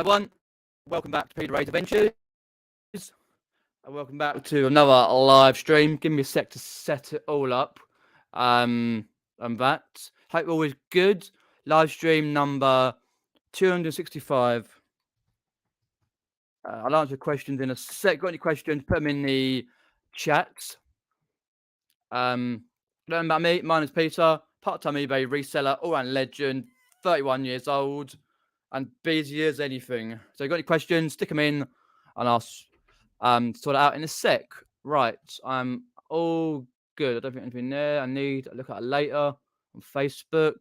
Hi everyone, welcome back to Peter Ray's Adventures, and welcome back to another live stream. Give me a sec to set it all up. And that. Hope all is good. Live stream number 265. I'll answer questions in a sec. Got any questions? Put them in the chats. Learn about me. My name is Peter, part-time eBay reseller, all-round legend, 31 years old, and busy as anything. So, you got any questions? Stick them in, and I'll sort it out in a sec. Right, I'm all good. I don't think anything there. I need to look at it later on Facebook.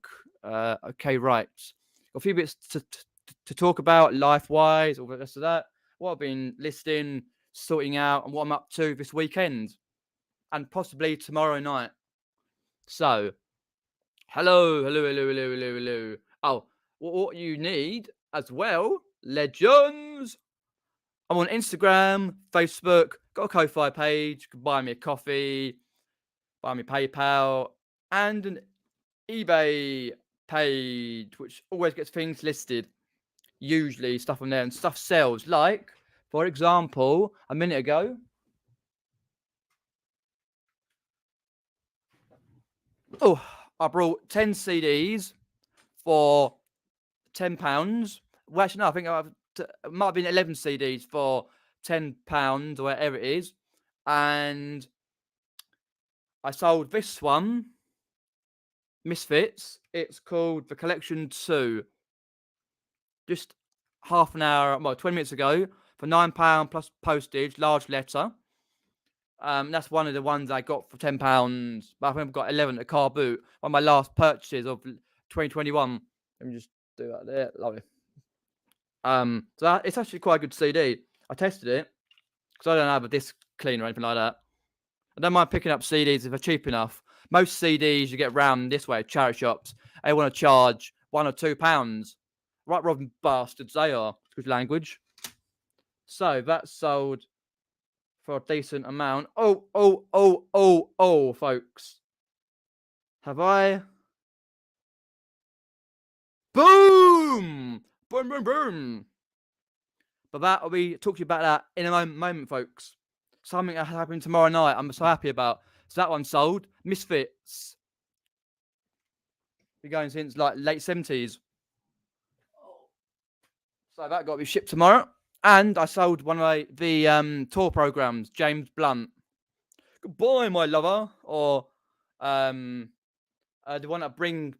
Okay, right. Got a few bits to talk about, life-wise, all the rest of that. What I've been listing, sorting out, and what I'm up to this weekend, and possibly tomorrow night. So, hello. Oh, what you need as well, legends. I'm on Instagram, Facebook, got a Ko-Fi page. You can buy me a coffee, buy me PayPal, and an eBay page, which always gets things listed. Usually stuff on there, and stuff sells. Like, for example, a minute ago, I brought 10 CDs for £10. Well, actually, no, I think it might have been 11 CDs for £10 or whatever it is. And I sold this one, Misfits. It's called The Collection 2. Just half an hour, well, 20 minutes ago, for £9 plus postage, large letter. That's one of the ones I got for £10. But I think I've got 11 at Carboot. One of my last purchases of 2021. Let me just do that there. Lovely. So it's actually quite a good CD. I tested it because I don't have a disc cleaner or anything like that. I don't mind picking up CDs if they're cheap enough. Most CDs you get round this way, charity shops, they want to charge £1 or £2. Right, robbing bastards they are. Good language. So that's sold for a decent amount. Oh, folks. Have I? Boom! Boom. But I'll be talking to you about that in a moment, folks. Something that happened tomorrow night I'm so happy about. So that one sold. Misfits. Been going since like late 70s. So that got to be shipped tomorrow. And I sold one of the tour programs, James Blunt. Goodbye, my lover. Or the one that Bryn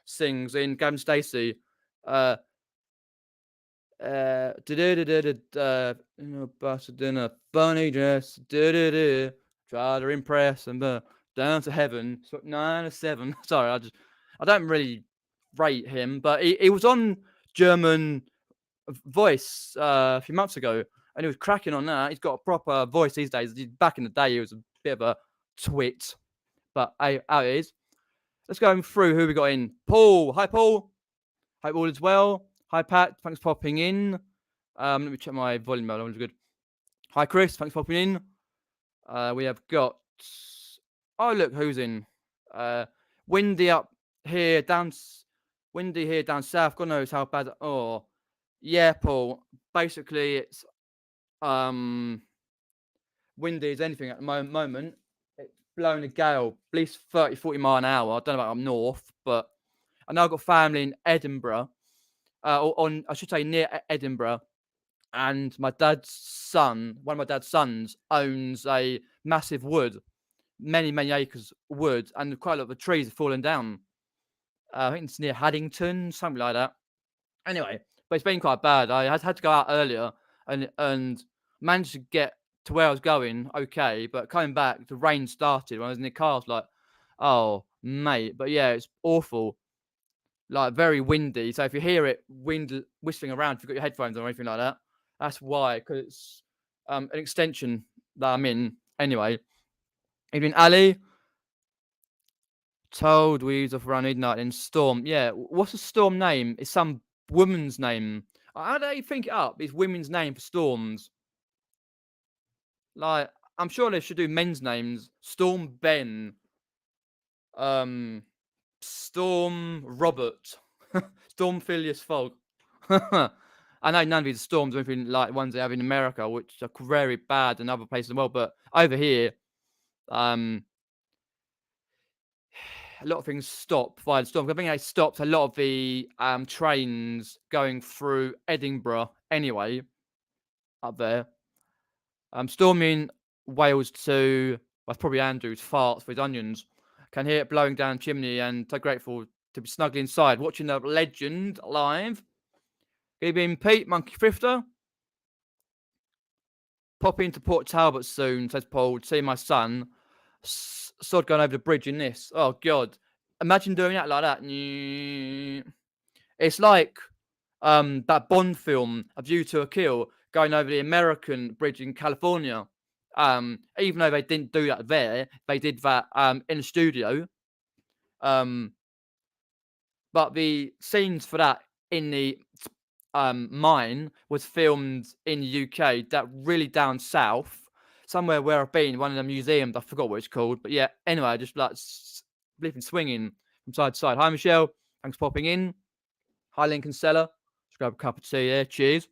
sings in Gavin Stacey. Dinner, bunny dress, try to impress and down to heaven. So 9 or 7. Sorry, I don't really rate him, but he was on German Voice a few months ago, and he was cracking on that. He's got a proper voice these days. Back in the day, he was a bit of a twit, but how it is. Let's go through who we got in. Paul, hi Paul. Hope all is well. Hi Pat, thanks for popping in. Let me check my volume level. Good. Hi Chris, thanks for popping in. We have got. Oh look, who's in? Windy up here down. Windy here down south. God knows how bad. Oh, yeah, Paul. Basically, it's windy as anything at the moment. It's blowing a gale, at least 30-40 mile an hour. I don't know about up north, but I know I've got family in Edinburgh. I should say near Edinburgh, and my dad's son, one of my dad's sons, owns a massive wood, many acres of wood, and quite a lot of the trees have fallen down. I think it's near Haddington, something like that. Anyway, but it's been quite bad. I had to go out earlier and managed to get to where I was going, okay, but coming back, the rain started when I was in the car. I was like, oh, mate. But yeah, it's awful. Like very windy. So if you hear it wind whistling around, if you've got your headphones on or anything like that, that's why. Because it's an extension that I'm in. Anyway, evening Ali. Told we use off around midnight in Storm. Yeah, what's a Storm name? It's some woman's name. How do they think it up? It's women's name for storms. Like, I'm sure they should do men's names. Storm Ben. Storm Robert. Storm Phileas Fogg. I know none of these storms are anything like the ones they have in America, which are very bad in other places in the world. But over here, a lot of things stop via the storm. I think they stopped a lot of the trains going through Edinburgh anyway, up there. Storming Wales too. That's probably Andrew's farts with onions. Can hear it blowing down chimney, and so grateful to be snugly inside, watching the legend live. Good evening, Pete, Monkey Thrifter. Pop into Port Talbot soon, says Paul. See my son. Sod going over the bridge in this. Oh, God. Imagine doing that like that. It's like that Bond film, A View to a Kill, going over the American bridge in California. Even though they didn't do that there, they did that in the studio. But the scenes for that in the mine was filmed in the UK, that really down south, somewhere where I've been, one of the museums. I forgot what it's called, but yeah. Anyway, I just like flipping, swinging from side to side. Hi, Michelle. Thanks for popping in. Hi, Lincoln Seller. Just grab a cup of tea there. Cheers.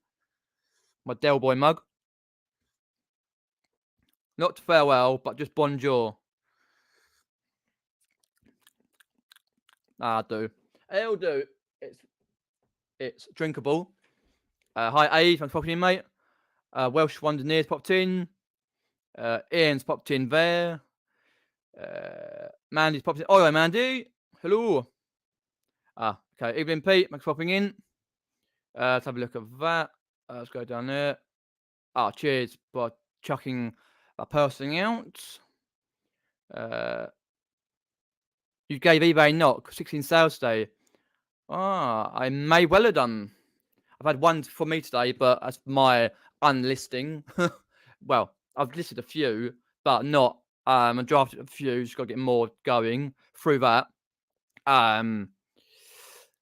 My Del Boy mug. Not farewell, but just bonjour. I do. It'll do. It's drinkable. Hi, Aid. Thanks for popping in, mate. Welsh Wonder Nears popped in. Ian's popped in there. Mandy's popped in. Oh, hi, Mandy. Hello. Okay. Evening, Pete. Thanks for popping in. Let's have a look at that. Let's go down there. Cheers for chucking a person out. You gave eBay a knock. 16 sales day. I may well have done. I've had one for me today, but that's my unlisting. Well, I've listed a few, but not. I drafted a few. Just got to get more going through that.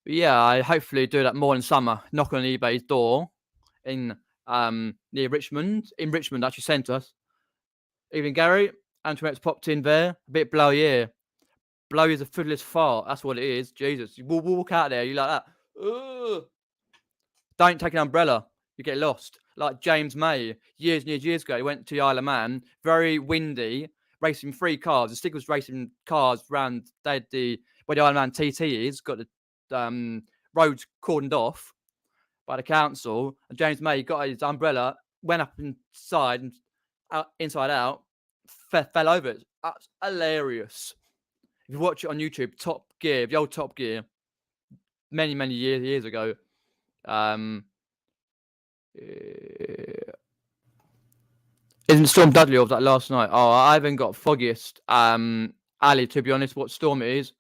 Yeah, I hopefully do that more in summer. Knock on eBay's door in near Richmond. In Richmond, actually, sent us. Even Gary, Antoinette's popped in there. A bit blowy here. Blowy is a foodless fart. That's what it is. Jesus, you walk out there, you like that. Ugh. Don't take an umbrella. You get lost. Like James May, years and years ago, he went to the Isle of Man. Very windy, racing 3 cars. The stick was racing cars around where the Isle of Man TT is. Got the roads cordoned off by the council. And James May got his umbrella, went up inside and inside out, fell over it. That's hilarious. If you watch it on YouTube, Top Gear, the old Top Gear, many years ago. Isn't Storm Dudley of that last night? I haven't got foggiest. Ali, to be honest, what storm it is.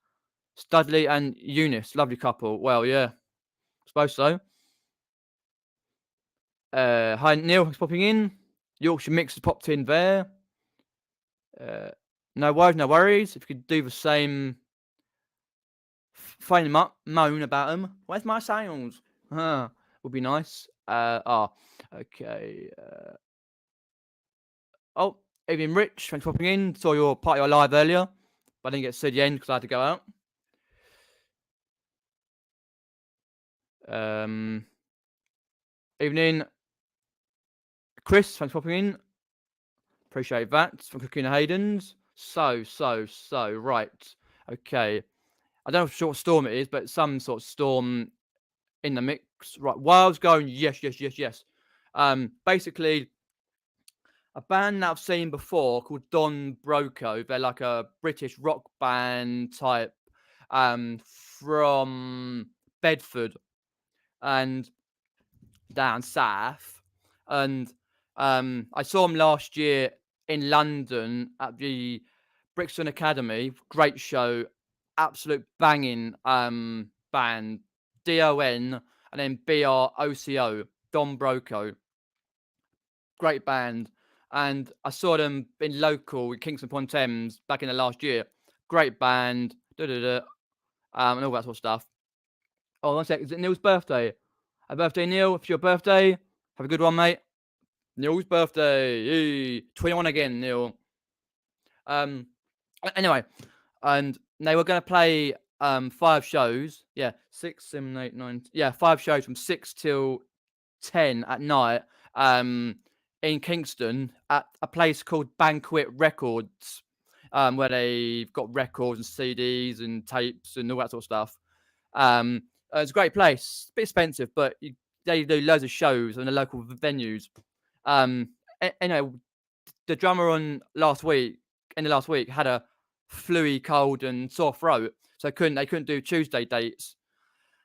It's Dudley and Eunice, lovely couple. Well, yeah, I suppose so. Hi, Neil, thanks for popping in. Yorkshire Mix has popped in there. No worries. If you could do the same, phone them up, moan about them. Where's my sounds? Would be nice. Okay. Evening, Rich. Thanks for popping in. Saw your part of your live earlier, but I didn't get to see the end because I had to go out. Evening, Chris. Thanks for popping in. Appreciate that. From Cooking Hayden's. So right. Okay. I don't know what storm it is, but some sort of storm in the mix. Right. While I was going, yes. Basically, a band that I've seen before called Don Broco. They're like a British rock band type from Bedford and down south. And I saw them last year in London at the Brixton Academy. Great show. Absolute banging band. DON and then BROCO. Don Broco. Great band. And I saw them in local in Kingston upon Thames back in the last year. Great band. And all that sort of stuff. Oh, 1 sec. Is it Neil's birthday? Happy birthday, Neil. If it's your birthday, have a good one, mate. Neil's birthday. Yay. 21 again, Neil. Anyway, and they were going to play 5 shows. Yeah, 6, 7, 8, 9. Yeah, 5 shows from 6 till 10 at night. In Kingston at a place called Banquet Records, where they've got records and CDs and tapes and all that sort of stuff. It's a great place. A bit expensive, but they do loads of shows in the local venues. Anyway, the drummer in the last week had a fluey cold and sore throat, so they couldn't do Tuesday dates.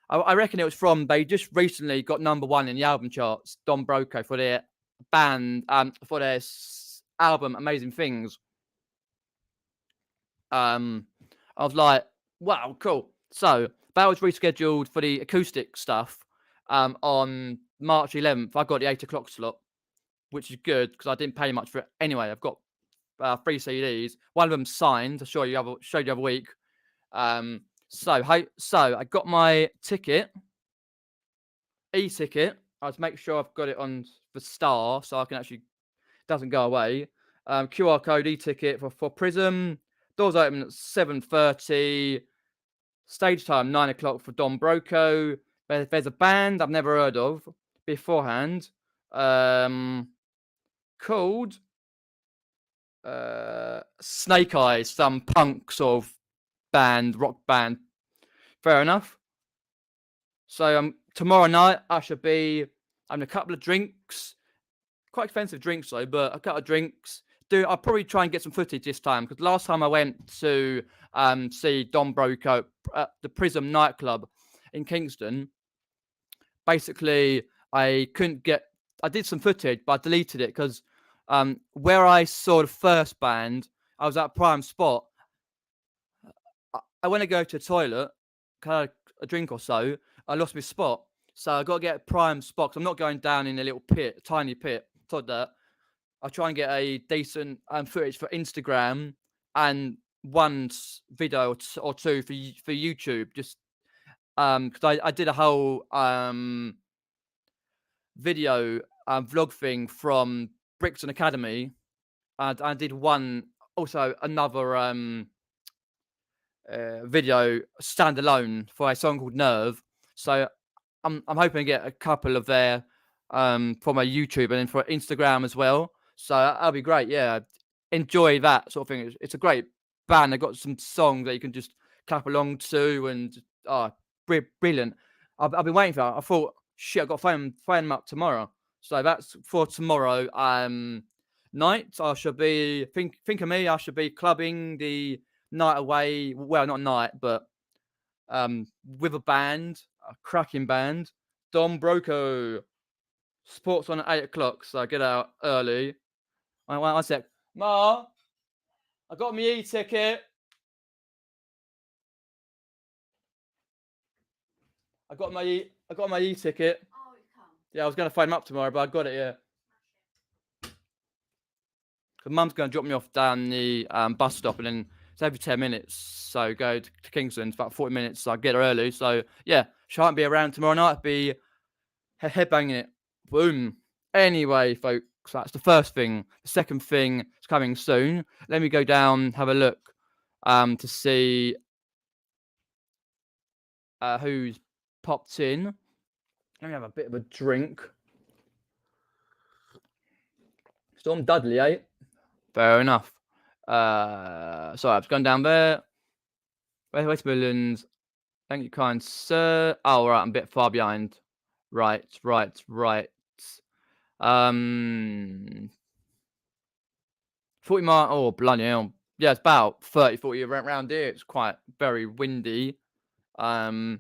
I reckon it was from they just recently got #1 in the album charts, Don Broco, for their band, for their album Amazing Things. I was like, wow, cool. So that was rescheduled for the acoustic stuff on March 11th. I got the 8 o'clock slot, which is good because I didn't pay much for it anyway. I've got 3 CDs. One of them signed. I showed you the other week. So I got my ticket, e-ticket. I was make sure I've got it on the Star so I can actually doesn't go away. QR code e-ticket for Prism. Doors open at 7:30. Stage time 9 o'clock for Don Broco. There's a band I've never heard of beforehand, called Snake Eyes, some punk sort of band, rock band. Fair enough. So tomorrow night I should be having a couple of drinks. Quite expensive drinks though, but a couple of drinks. I'll probably try and get some footage this time because last time I went to see Don Broco at the Prism nightclub in Kingston, basically I did some footage, but I deleted it because where I saw the first band, I was at prime spot. I went to go to the toilet, had a drink or so. I lost my spot, so I got to get a prime spot. I'm not going down in a little pit, a tiny pit. Told that I'll try and get a decent footage for Instagram and one video or two for YouTube. Just because I did a whole video vlog thing from Brixton Academy, and I did another video standalone for a song called Nerve. So I'm hoping to get a couple of there for my YouTube and then for Instagram as well. So that'll be great. Yeah, enjoy that sort of thing. It's a great band. They've got some songs that you can just clap along to, and brilliant. I've been waiting for that. I thought, shit, I've got to phone them up tomorrow. So that's for tomorrow night. I should be think of me. I should be clubbing the night away. Well, not night, but with a band, a cracking band. Don Broco. Sports on at 8 o'clock, so I get out early. One sec. Ma, I got my e-ticket. I got my e-ticket. Oh, you come. Yeah, I was going to phone him up tomorrow, but I got it, yeah. Because Mum's going to drop me off down the bus stop, and then it's every 10 minutes. So go to Kingston, it's about 40 minutes, so I get early. So, yeah, shan't be around tomorrow night. Be headbanging it. Boom. Anyway, folks, that's the first thing. The second thing is coming soon. Let me go down, have a look to see who's popped in. Let me have a bit of a drink. Storm Dudley, eh? Fair enough. Sorry, I've gone down there. West Midlands. Thank you, kind sir. Oh, right, I'm a bit far behind. Right. 40 mile. Oh, bloody hell. Yeah, it's about 30, 40 around here. It's quite very windy. You'll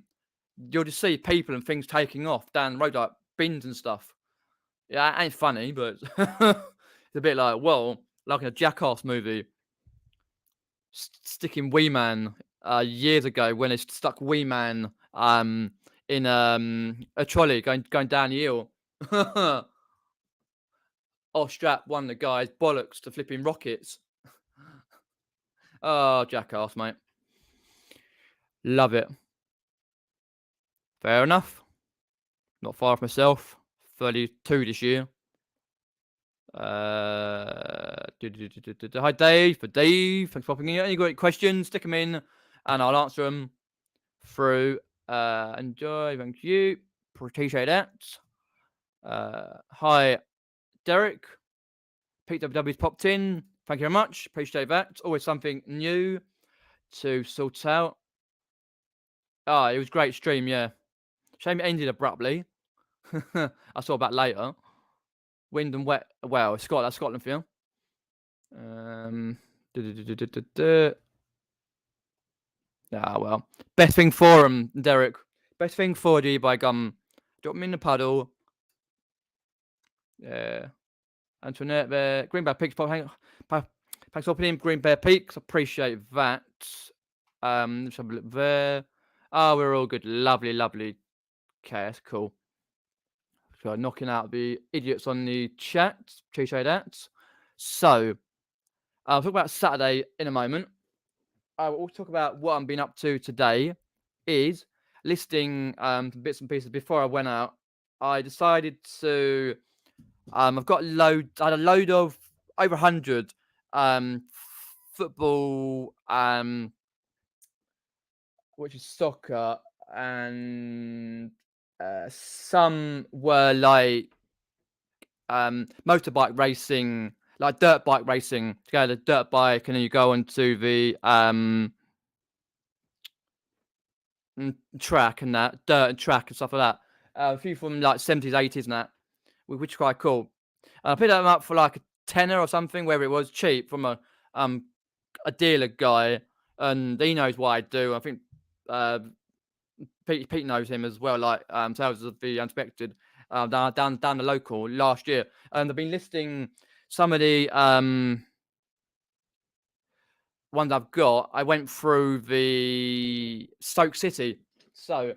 just see people and things taking off down the road, like bins and stuff. Yeah, it ain't funny, but it's a bit like, well, like in a Jackass movie. Sticking Wee Man years ago when they stuck Wee Man in a trolley going down the hill. Or strap one of the guys bollocks to flipping rockets. Oh, Jackass, mate. Love it. Fair enough. Not far off myself. 32 this year. Hi, Dave. Thanks for popping in. Any great questions? Stick them in and I'll answer them. through. Enjoy, thank you. Appreciate that. Hi, Derek. Pete WW's popped in. Thank you very much. Appreciate that. Always something new to sort out. Ah, it was a great stream, yeah. Shame it ended abruptly. I saw that later. Wind and wet. Well, Scotland, that's Scotland for you. Ah, well. Best thing for him, Derek. Best thing for you by gum. Drop me in the puddle. Yeah. Antoinette there. Green Bear Peaks. Thanks for opening Green Bear Peaks. Appreciate that. Let's have a look there. Oh, we're all good. Lovely, lovely. Okay, that's cool. So knocking out the idiots on the chat. Appreciate that. So, I'll talk about Saturday in a moment. I will talk about what I've been up to today. Is listing bits and pieces. Before I went out, I decided to. I've got I had a load of over 100 football, which is soccer, and some were like motorbike racing, like dirt bike racing. To go to the dirt bike, and then you go onto the track and that dirt and track and stuff like that. A few from like 70s, 80s and that, which is quite cool. I picked them up for like a tenner or something, where it was cheap from a dealer guy, and he knows what I do. I think Pete knows him as well, like sales of the Unexpected down the local last year, and they've been listing some of the ones I've got. I went through the Stoke City, so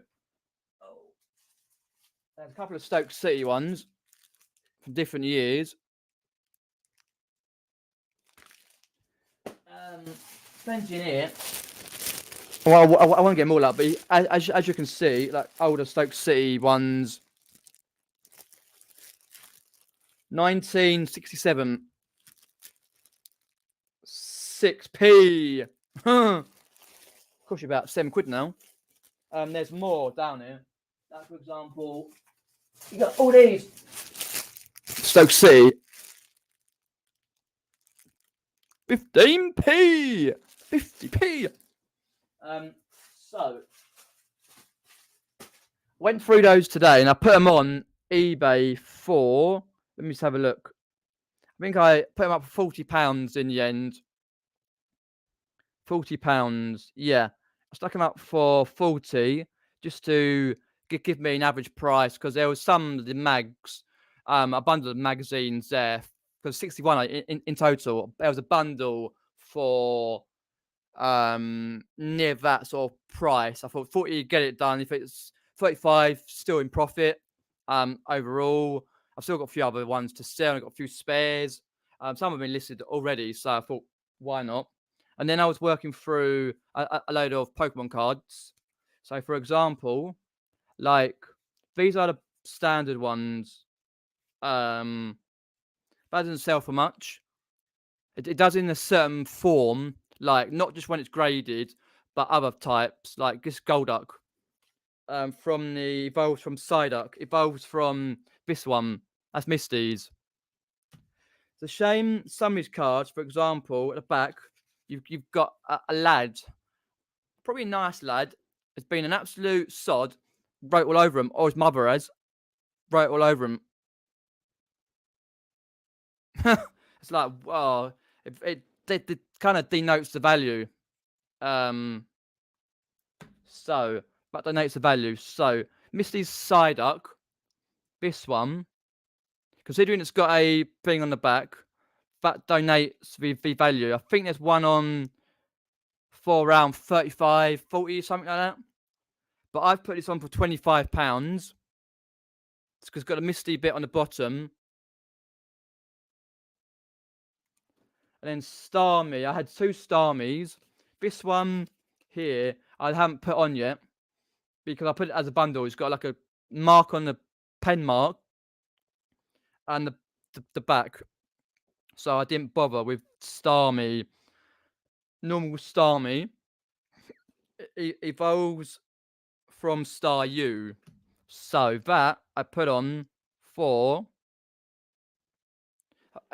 there's a couple of Stoke City ones from different years. Plenty in here. Well, I won't get them all up, but as you can see, like older Stoke City ones, 1967, 6p. Cost you about £7 now. There's more down here. Like, for example, you got all these Stoke City, 15p, 50p. So went through those today, and I put them on eBay for. Let me just have a look. I think I put them up for £40 in the end. £40, yeah. I stuck them up for 40 just to give me an average price, because there was some of the mags, a bundle of magazines there, because 61 in total. There was a bundle for near that sort of price. I thought 40, get it done. If it's 35, still in profit. Overall, I've still got a few other ones to sell. I've got a few spares. Some have been listed already, so I thought, why not? And then I was working through a load of Pokemon cards. So, for example, like these are the standard ones. That doesn't sell for much. It does in a certain form, like not just when it's graded, but other types, like this Golduck. From the evolves from Psyduck, evolves from this one. That's Misty's. It's a shame some of these cards, for example, at the back, you've got a lad, probably a nice lad, has been an absolute sod, wrote all over him, or his mother has, wrote all over him. It's like, well, it kind of denotes the value. So, but denotes the value. So, Misty's Psyduck, this one, considering it's got a thing on the back, that donates the value. I think there's one on for around 35, 40, something like that. But I've put this on for £25. It's because it's got a Misty bit on the bottom. And then Starmie. I had two Starmies. This one here, I haven't put on yet, because I put it as a bundle. It's got like a mark on the pen mark and the back. So I didn't bother with Starmie. Normal Starmie. It evolves from Star U. So that I put on for,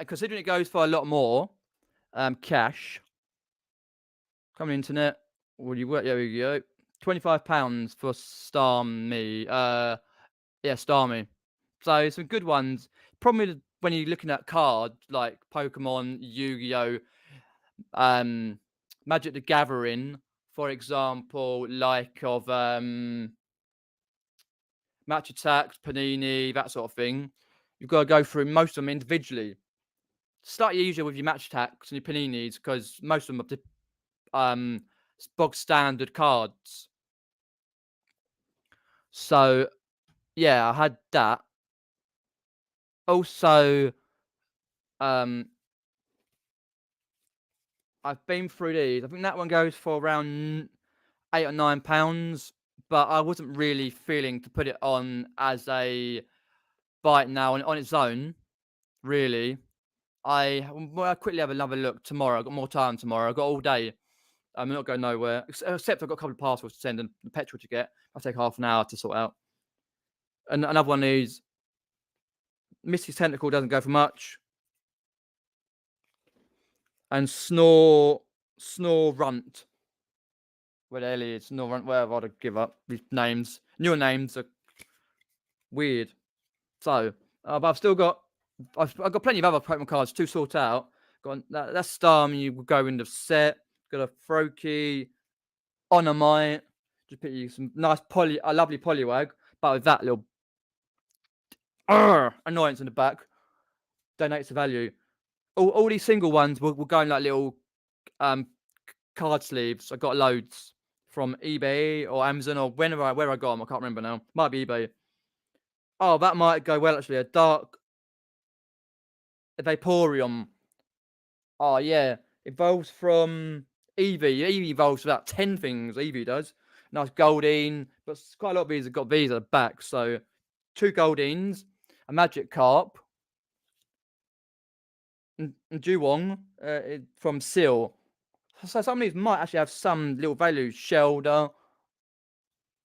considering it goes for a lot more cash. Come on, internet. Will you work? There we go. £25 for Star Me. Star Me. So some good ones. Probably when you're looking at cards like Pokemon, Yu-Gi-Oh, Magic the Gathering, for example, like of Match Attacks, Panini, that sort of thing. You've got to go through most of them individually. Start usually with your Match Attacks and your Paninis because most of them are bog standard cards. So yeah, I had that. Also, I've been through these. I think that one goes for around £8 or £9, but I wasn't really feeling to put it on as a bite now on its own. Really, I'll quickly have another look tomorrow. I've got more time tomorrow. I've got all day. I'm not going nowhere except I've got a couple of parcels to send and the petrol to get. I'll take half an hour to sort out. And another one is Missy's Tentacle doesn't go for much. And Snore Runt. Where the hell is Snore Runt? Wherever I'd give up these names. Newer names are weird. So, but I've got plenty of other Pokemon cards to sort out. Got that's Starmie. You will go in the set. Got a Froakie, Onomite. Just put you some nice a lovely Poliwag, but with that little annoyance in the back. Donates the value. All these single ones will go in like little card sleeves. I got loads from eBay or Amazon or where I got them. I can't remember now. Might be eBay. Oh, that might go well actually. A dark Vaporeon. Oh yeah, evolves from Eevee. Eevee evolves for about 10 things. Eevee does. Nice Goldeen, but quite a lot of these have got these at the back. So 2 Goldeens, a Magikarp, and Juwong from Seal. So some of these might actually have some little value. Shelder.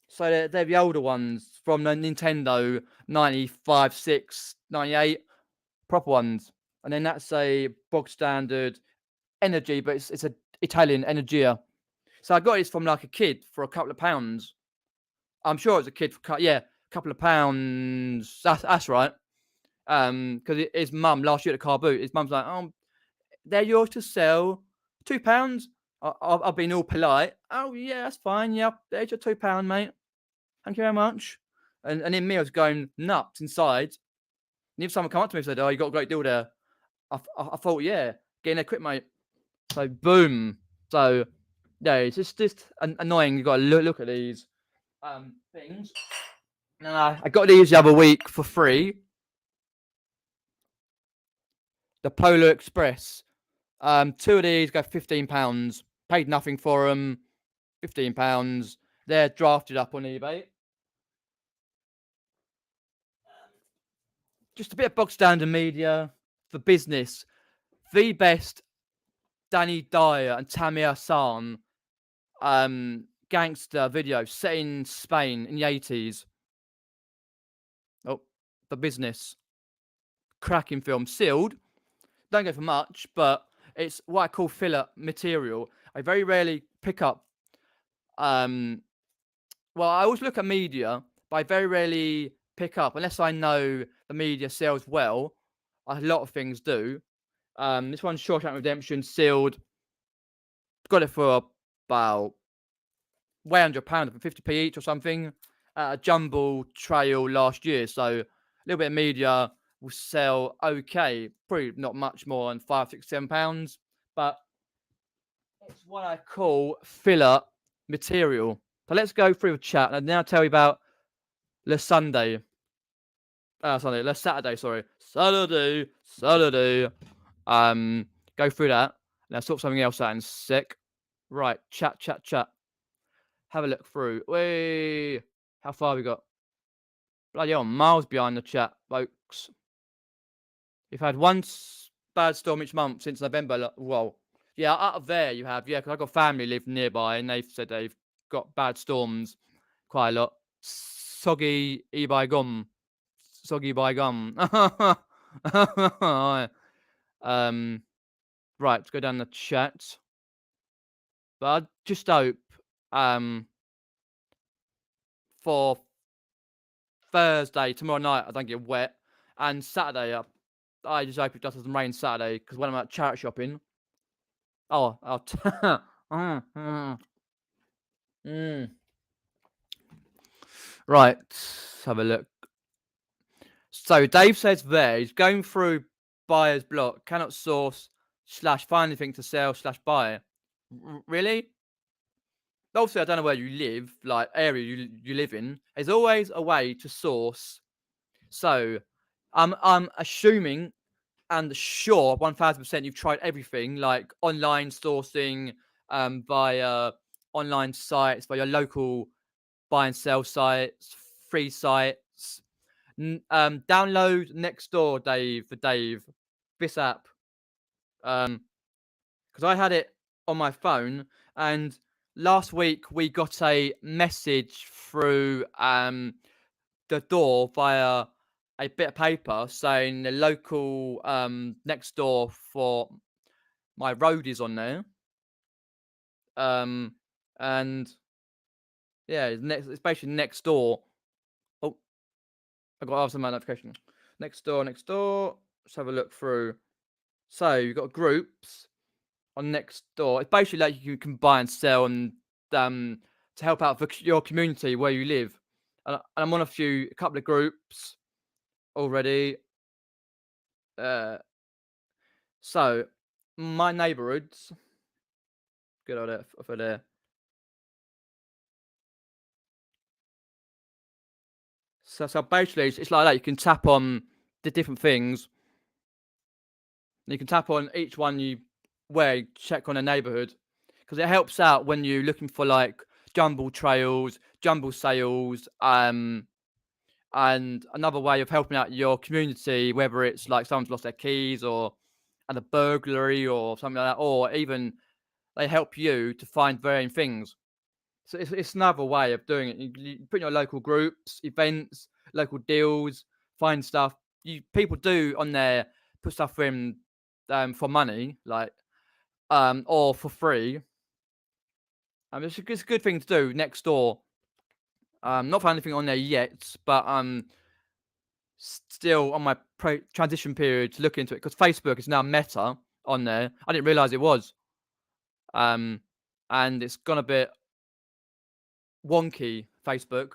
So they're the older ones from the Nintendo 95, 6, 98. Proper ones. And then that's a bog standard energy, but it's a Italian Energia. So I got this from like a kid for a couple of pounds. I'm sure it was a kid for a couple of pounds. That's right. Because his mum last year at the Carboots, his mum's like, oh, they're yours to sell. £2. I've been all polite. Oh yeah, that's fine. Yep, there's your £2, mate. Thank you very much. And then me, I was going nuts inside. And if someone come up to me and said, oh, you got a great deal there, I thought, yeah, get in there quick, mate. So boom. So yeah, it's just annoying. You got to look at these things. And I got these the other week for free. The Polar Express. 2 of these go £15. Paid nothing for them. £15. They're drafted up on eBay. Just a bit of bog standard media for business. The best Danny Dyer and Tamir Hassan gangster video set in Spain in the 80s. Oh, for business. Cracking film. Sealed. Don't go for much, but it's what I call filler material. I very rarely pick up. Well, I always look at media, but I very rarely pick up unless I know the media sells well. A lot of things do. This one's Shawshank Redemption sealed. Got it for about £100 for 50p each or something. A jumble trail last year, so a little bit of media will sell okay. Probably not much more than £5, £6, £7, but it's what I call filler material. So let's go through the chat and I'll now tell you about Le Saturday, sorry. Saturday. Go through that. Now sort something else out in a sec. Right, chat. Have a look through. Wait, how far we got? Bloody hell, miles behind the chat, folks. You've had one bad storm each month since November. Well, yeah, out of there you have, yeah, because I've got family live nearby and they've said they've got bad storms quite a lot. Soggy by gum. Soggy by gum. um, right, let's go down the chat. But I just hope for Thursday, tomorrow night, I don't get wet. And Saturday, I just hope it just doesn't rain Saturday because when I'm at charity shopping, I'll mm. Right, let's have a look. So Dave says there he's going through buyer's block, cannot source / find anything to sell / buy. Really? Obviously, I don't know where you live, like area you live in. There's always a way to source. So I'm assuming and sure 1000% you've tried everything like online sourcing, via online sites, via local buy and sell sites, free sites. Download Nextdoor, Dave, this app. Because I had it on my phone, and last week we got a message through the door via a bit of paper saying the local Nextdoor for my road is on there. And yeah, it's basically Nextdoor. Oh, I got after my notification. Nextdoor. Let's have a look through. So you've got groups on Nextdoor. It's basically like you can buy and sell and to help out your community where you live. And I'm on a couple of groups already. So my neighborhoods. Good old over there. So basically, it's like that. You can tap on the different things. You can tap on each one check on a neighborhood, because it helps out when you're looking for like jumble trails, jumble sales, and another way of helping out your community, whether it's like someone's lost their keys or had a burglary or something like that, or even they help you to find varying things. So it's another way of doing it. You put in your local groups, events, local deals, find stuff. People do on there put stuff in for money, like or for free. It's a good thing to do next door. Not found anything on there yet, but still on my transition period to look into it because Facebook is now Meta on there. I didn't realize it was. And it's gone a bit wonky, Facebook.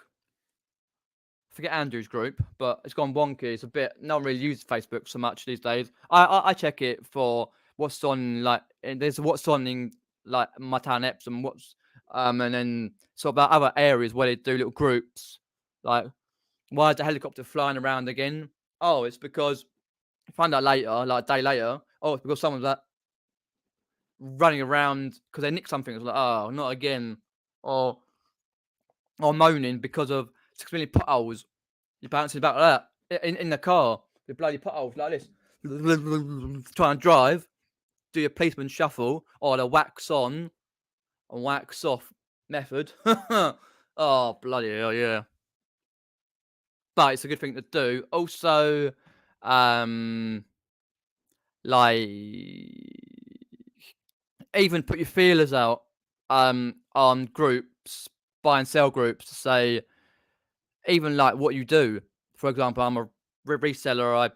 Forget Andrew's group, but it's gone wonky. It's a bit. No one really uses Facebook so much these days. I check it for what's on, like there's what's on in like my town Epsom, what's and then sort of about other areas where they do little groups. Like, why is the helicopter flying around again? Oh, it's because find out later, like a day later. Oh, it's because someone's like running around because they nicked something. It's like, oh, not again, or moaning because of 6 million potholes. You're bouncing about like that in the car with bloody potholes like this. Try and drive, do your policeman shuffle or the wax on and wax off method. Oh, bloody hell, yeah. But it's a good thing to do. Also, like even put your feelers out on groups, buy and sell groups to say even like what you do. For example, I'm a reseller. I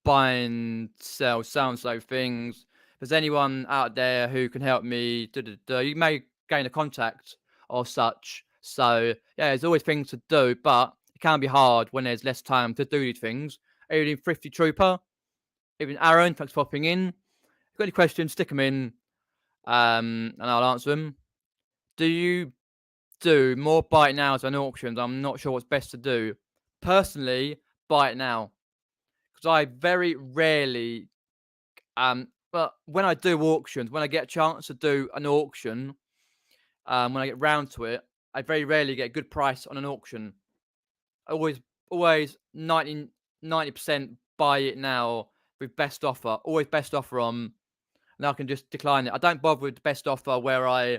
buy and sell so things. If there's anyone out there who can help me, you may gain a contact or such. So yeah, there's always things to do, but it can be hard when there's less time to do these things. Even Thrifty Trooper, even Aaron, thanks for popping in. If you've got any questions, stick them in, and I'll answer them. Do you do more buy it nows than auctions? I'm not sure what's best to do. Personally, buy it now, because I very rarely, but when I do auctions, when I get a chance to do an auction, when I get round to it, I very rarely get a good price on an auction. I always 90% buy it now with best offer. Always best offer on, and I can just decline it. I don't bother with the best offer where I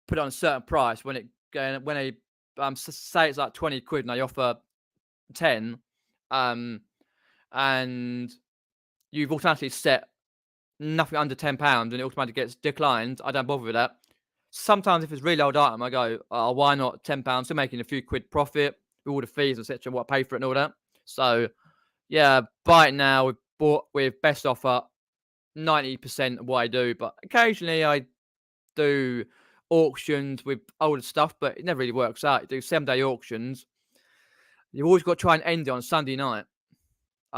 put it on a certain price when it going when they say it's like 20 quid and they offer 10, and you've automatically set nothing under £10 and it automatically gets declined. I don't bother with that. Sometimes if it's a really old item, I go, oh, why not £10? Still making a few quid profit with all the fees, etc. What I pay for it and all that. So yeah, buy it now. We've bought with best offer 90% of what I do, but occasionally I do auctions with older stuff, but it never really works out. You do 7-day auctions. You've always got to try and end it on Sunday night,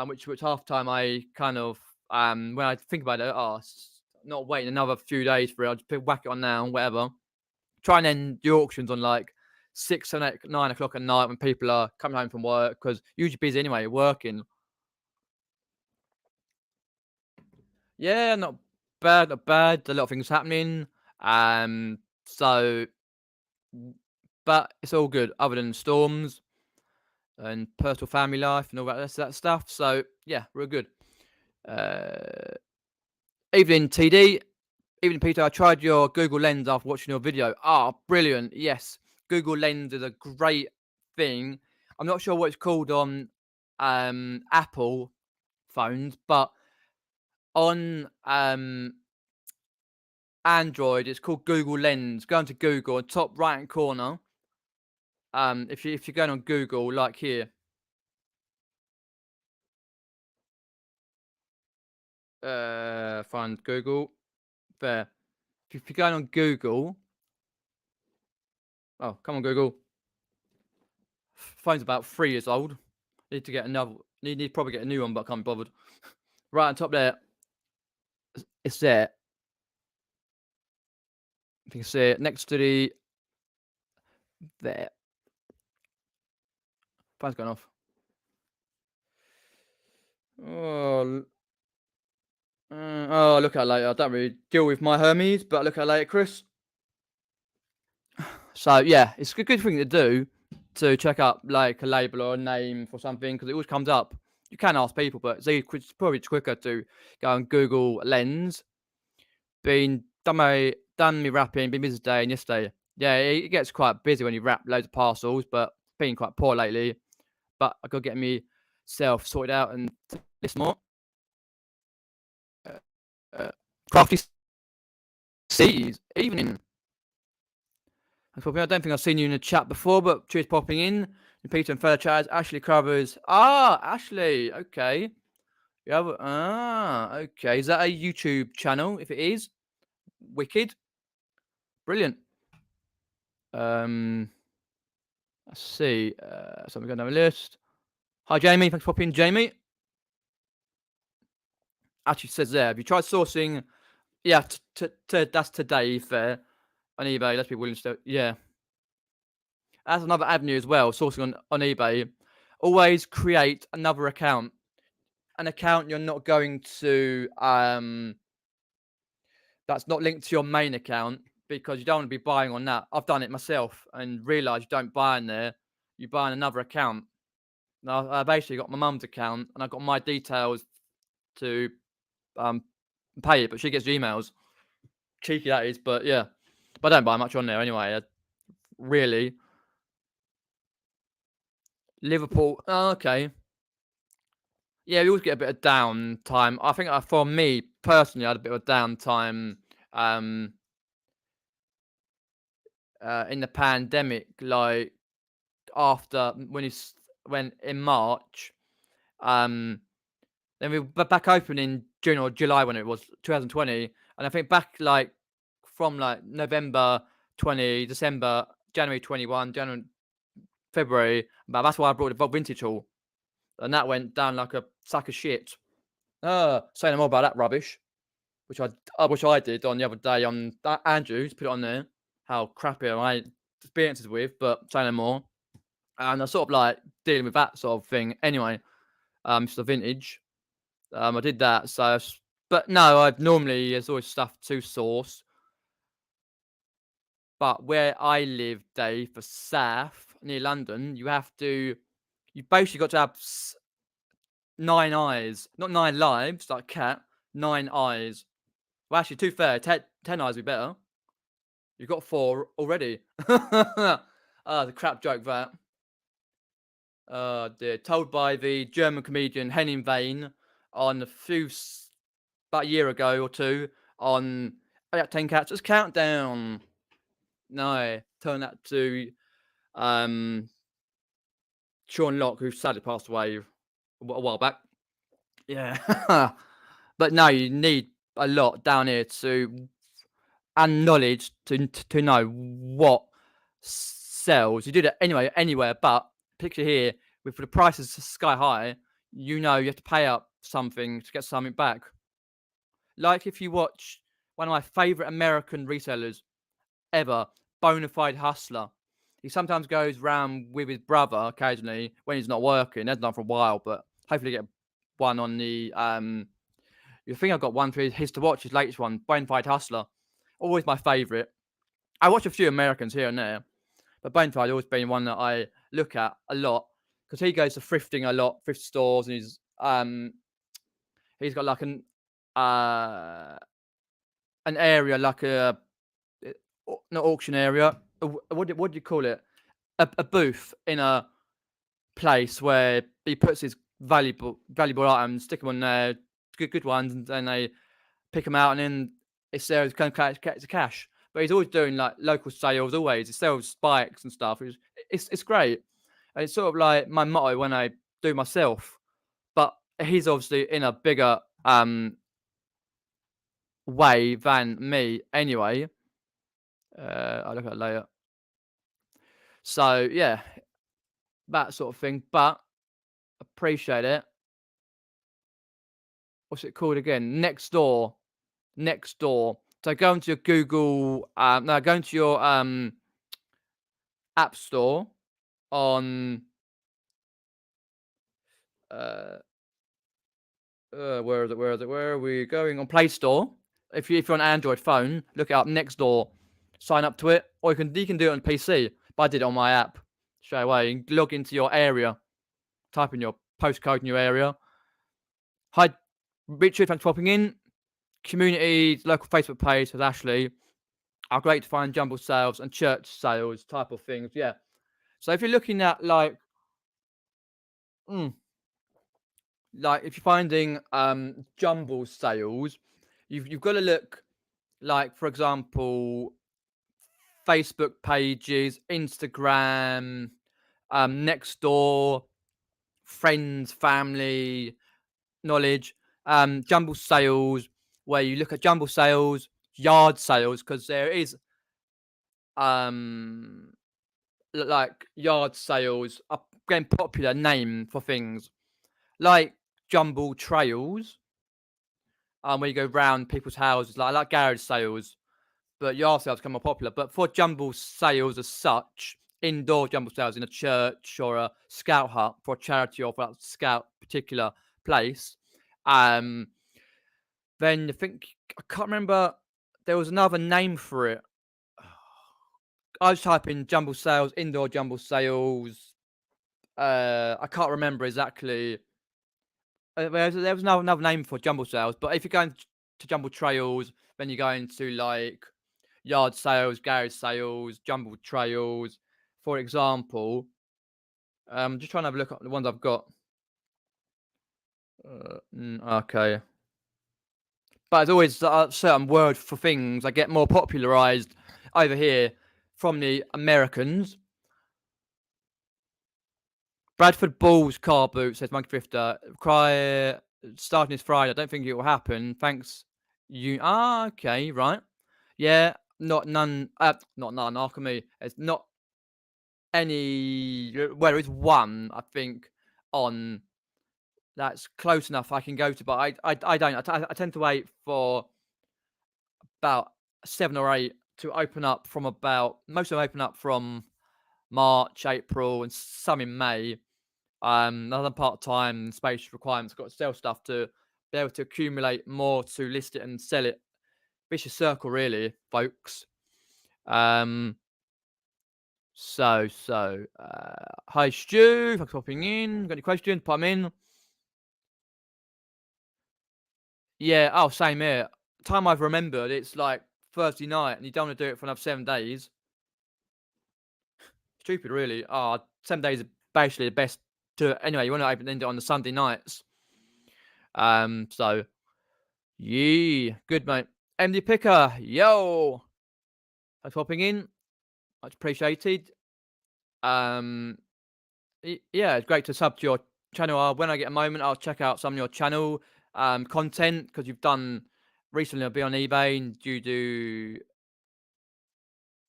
which half time I kind of when I think about it, not waiting another few days for it. I'll just whack it on now, whatever. Try and end the auctions on like 6, 7, 8, 9 o'clock at night when people are coming home from work, because usually busy anyway, working. Yeah, not bad, not bad. A lot of things happening. So, but it's all good other than storms and personal family life and all that stuff. So yeah, we're good. Evening TD, evening Peter. I tried your Google Lens after watching your video. Brilliant. Yes, Google Lens is a great thing. I'm not sure what it's called on Apple phones, but on Android it's called Google Lens. Go into Google, top right hand corner. If you're going on Google, like here, find Google there. If you're going on Google, oh come on Google. Phone's about 3 years old. Need to get another. Need to probably get a new one, but I can't be bothered. Right on top there, it's there. You can see it next to the there. Phone's gone off. Look at it later. I don't really deal with my Hermes, but look at it later, Chris. So yeah, it's a good thing to do to check up like a label or a name for something, because it always comes up. You can ask people, but it's probably quicker to go on Google Lens. Done me wrapping, been busy today and yesterday. Yeah, it gets quite busy when you wrap loads of parcels, but been quite poor lately. But I got to get myself sorted out and listen more. Crafty Seas, evening. I don't think I've seen you in the chat before, but cheers popping in. Peter and fellow chatters, Ashley Covers. Ashley, okay. Okay. Is that a YouTube channel? If it is, wicked. Brilliant. Let's see. Something going down the list. Hi, Jamie. Thanks for popping in, Jamie. Actually says there, have you tried sourcing? Yeah, that's today, fair. On eBay, let's be willing to. Yeah. That's another avenue as well, sourcing on eBay. Always create another account. An account you're not going to that's not linked to your main account, because you don't want to be buying on that. I've done it myself and realised you don't buy in there, you buy on another account. Now I basically got my mum's account and I got my details to pay it, but she gets emails. Cheeky that is, but yeah. But I don't buy much on there anyway. Really. Liverpool. Okay. Yeah, we always get a bit of downtime. I think for me personally, I had a bit of downtime in the pandemic, like after when in March, then we were back open in June or July when it was 2020, and I think back like from like November 20, December, January 21, January, February. But that's why I brought the vintage haul, and that went down like a sack of shit. Say no more about that rubbish, which I did on the other day on Andrew's put it on there. How crappy my experiences with, but say no more. And I sort of like dealing with that sort of thing anyway. It's the vintage. I did that. So, but no, I've normally there's always stuff to source. But where I live, Dave, for South near London, you basically got to have 9 eyes, not 9 lives like cat, 9 eyes. Well, actually, 10 eyes would be better. You got 4 already. The crap joke that. Dear. Told by the German comedian Henning Wayne on about a year ago or two on 10 Cats Countdown. No, turn that to Sean Locke, who sadly passed away a while back. Yeah. But no, you need a lot down here and knowledge to know what sells. You do that anyway, anywhere, but picture here, with the prices sky high, you have to pay up something to get something back. Like if you watch one of my favorite American resellers ever, Bonafide Hustler. He sometimes goes round with his brother occasionally when he's not working. That's done for a while, but hopefully get one on the you think I've got one for his to watch, his latest one, Bonafide Hustler. Always my favourite. I watch a few Americans here and there, but Bonafide always been one that I look at a lot because he goes to thrifting a lot, thrift stores, and he's got like an area like a not auction area. What do you call it? A booth in a place where he puts his valuable items, stick them on there, good ones, and then they pick them out, and then it's there to collect the cash. But he's always doing like local sales. Always he sells bikes and stuff. It's great, and it's sort of like my motto when I do myself. But he's obviously in a bigger way than me anyway. I'll look at it later. So yeah, that sort of thing. But appreciate it. What's it called again? Next door. So go into your Google. Go into your App Store on where is it? Where are we going? On Play Store. If you're on Android phone, look it up. Next door. Sign up to it, or you can do it on PC. But I did it on my app straight away. You can log into your area, type in your postcode in your area. Hi, Richard, thanks for popping in. Community, local Facebook page with Ashley are great to find jumble sales and church sales type of things. Yeah. So if you're looking at like if you're finding jumble sales, you've got to look like, for example, Facebook pages, Instagram, next door, friends, family, knowledge, jumble sales, where you look at jumble sales, yard sales, because there is like yard sales are getting popular name for things like jumble trails, where you go round people's houses, like garage sales, but yard sales become more popular. But for jumble sales as such, indoor jumble sales in a church or a scout hut for a charity or for that scout particular place, then I think I can't remember. There was another name for it. I was typing jumble sales, indoor jumble sales. I can't remember exactly. There was another name for jumble sales, but if you're going to jumble trails, then you're going to like yard sales, garage sales, jumble trails. For example, just trying to have a look at the ones I've got. Okay. But there's always a certain word for things that get more popularized over here from the Americans. Bradford Bulls car boot, says Monkey Drifter. Cry starting this Friday. I don't think it will happen. Thanks. Okay, right. Yeah, not none. Alchemy. It's not any. Well, there is one, I think, on that's close enough I can go to, but I don't. I tend to wait for about 7 or 8 to open up from about. Most of them open up from March, April, and some in May. Another part-time space requirements. Got to sell stuff to be able to accumulate more to list it and sell it. Vicious circle, really, folks. Hi Stu, thanks for popping in. Got any questions? Put them in. Yeah. Oh, same here. Time I've remembered, it's like Thursday night and you don't want to do it for another 7 days. Stupid, really. 7 days are basically the best to anyway. You want to open it on the Sunday nights. So yeah, good mate. MD Picker, yo, thanks for popping in. Much appreciated. Yeah, it's great to sub to your channel. When I get a moment, I'll check out some of your channel content because you've done recently. I'll be on eBay and you do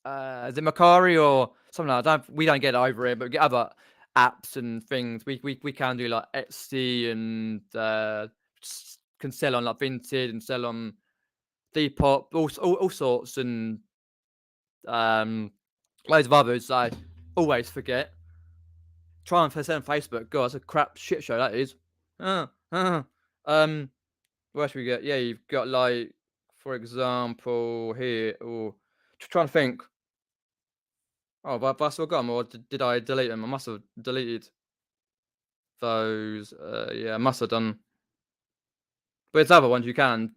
is it Macari or something like that? We don't get it over here, but we get other apps and things. We can do like Etsy and can sell on like Vinted and sell on Depop, all sorts and loads of others. I always forget. Try and sell on Facebook. God, that's a crap shit show that is. What should we get? Yeah, you've got like, for example, here. Or trying to think. Oh, but I still got them, or did I delete them? I must have deleted those. Yeah, I must have done. But it's other ones you can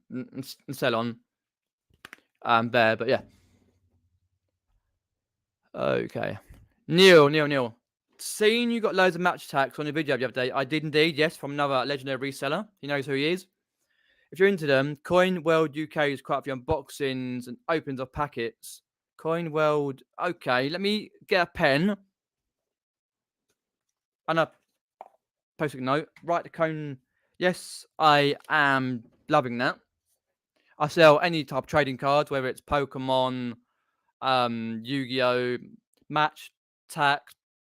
sell on. There, but yeah. Okay. Neil. Seeing you got loads of match attacks on your video the other day. I did indeed, yes, from another legendary reseller. He knows who he is. If you're into them, Coin World UK is quite a few unboxings and opens of packets. Coin World. Okay, let me get a pen. And a post-it note. Write the cone. Yes, I am loving that. I sell any type of trading cards, whether it's Pokemon, Yu-Gi-Oh, Match, Tack,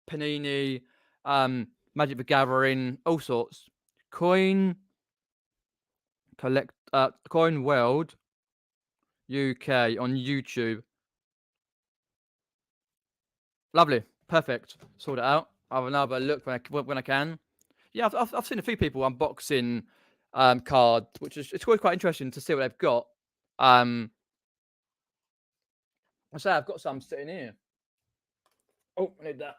Panini, Magic the Gathering, all sorts. Coin World UK on YouTube. Lovely, perfect. Sort it out. I'll have another look when I can. Yeah, I've seen a few people unboxing cards, which is it's quite interesting to see what they've got. I say I've got some sitting here. Oh, I need that.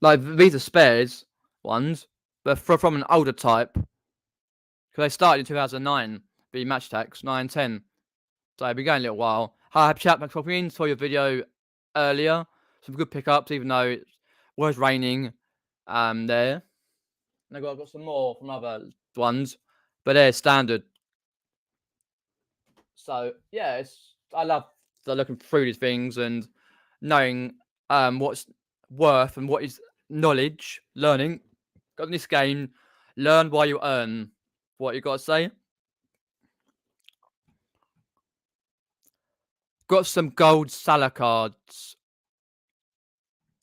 Like these are spares ones, but from an older type. Because they started in 2009, the match attacks 9, 10. So I've been going a little while. Hi, chat. Thanks for popping in. Saw your video earlier. Some good pickups, even though it was raining. There. And I've got some more from other ones, but they're standard. So yeah, I love looking through these things and knowing what's worth and what is knowledge, learning. Got in this game, learn while you earn. What you got to say? Got some gold Salah cards.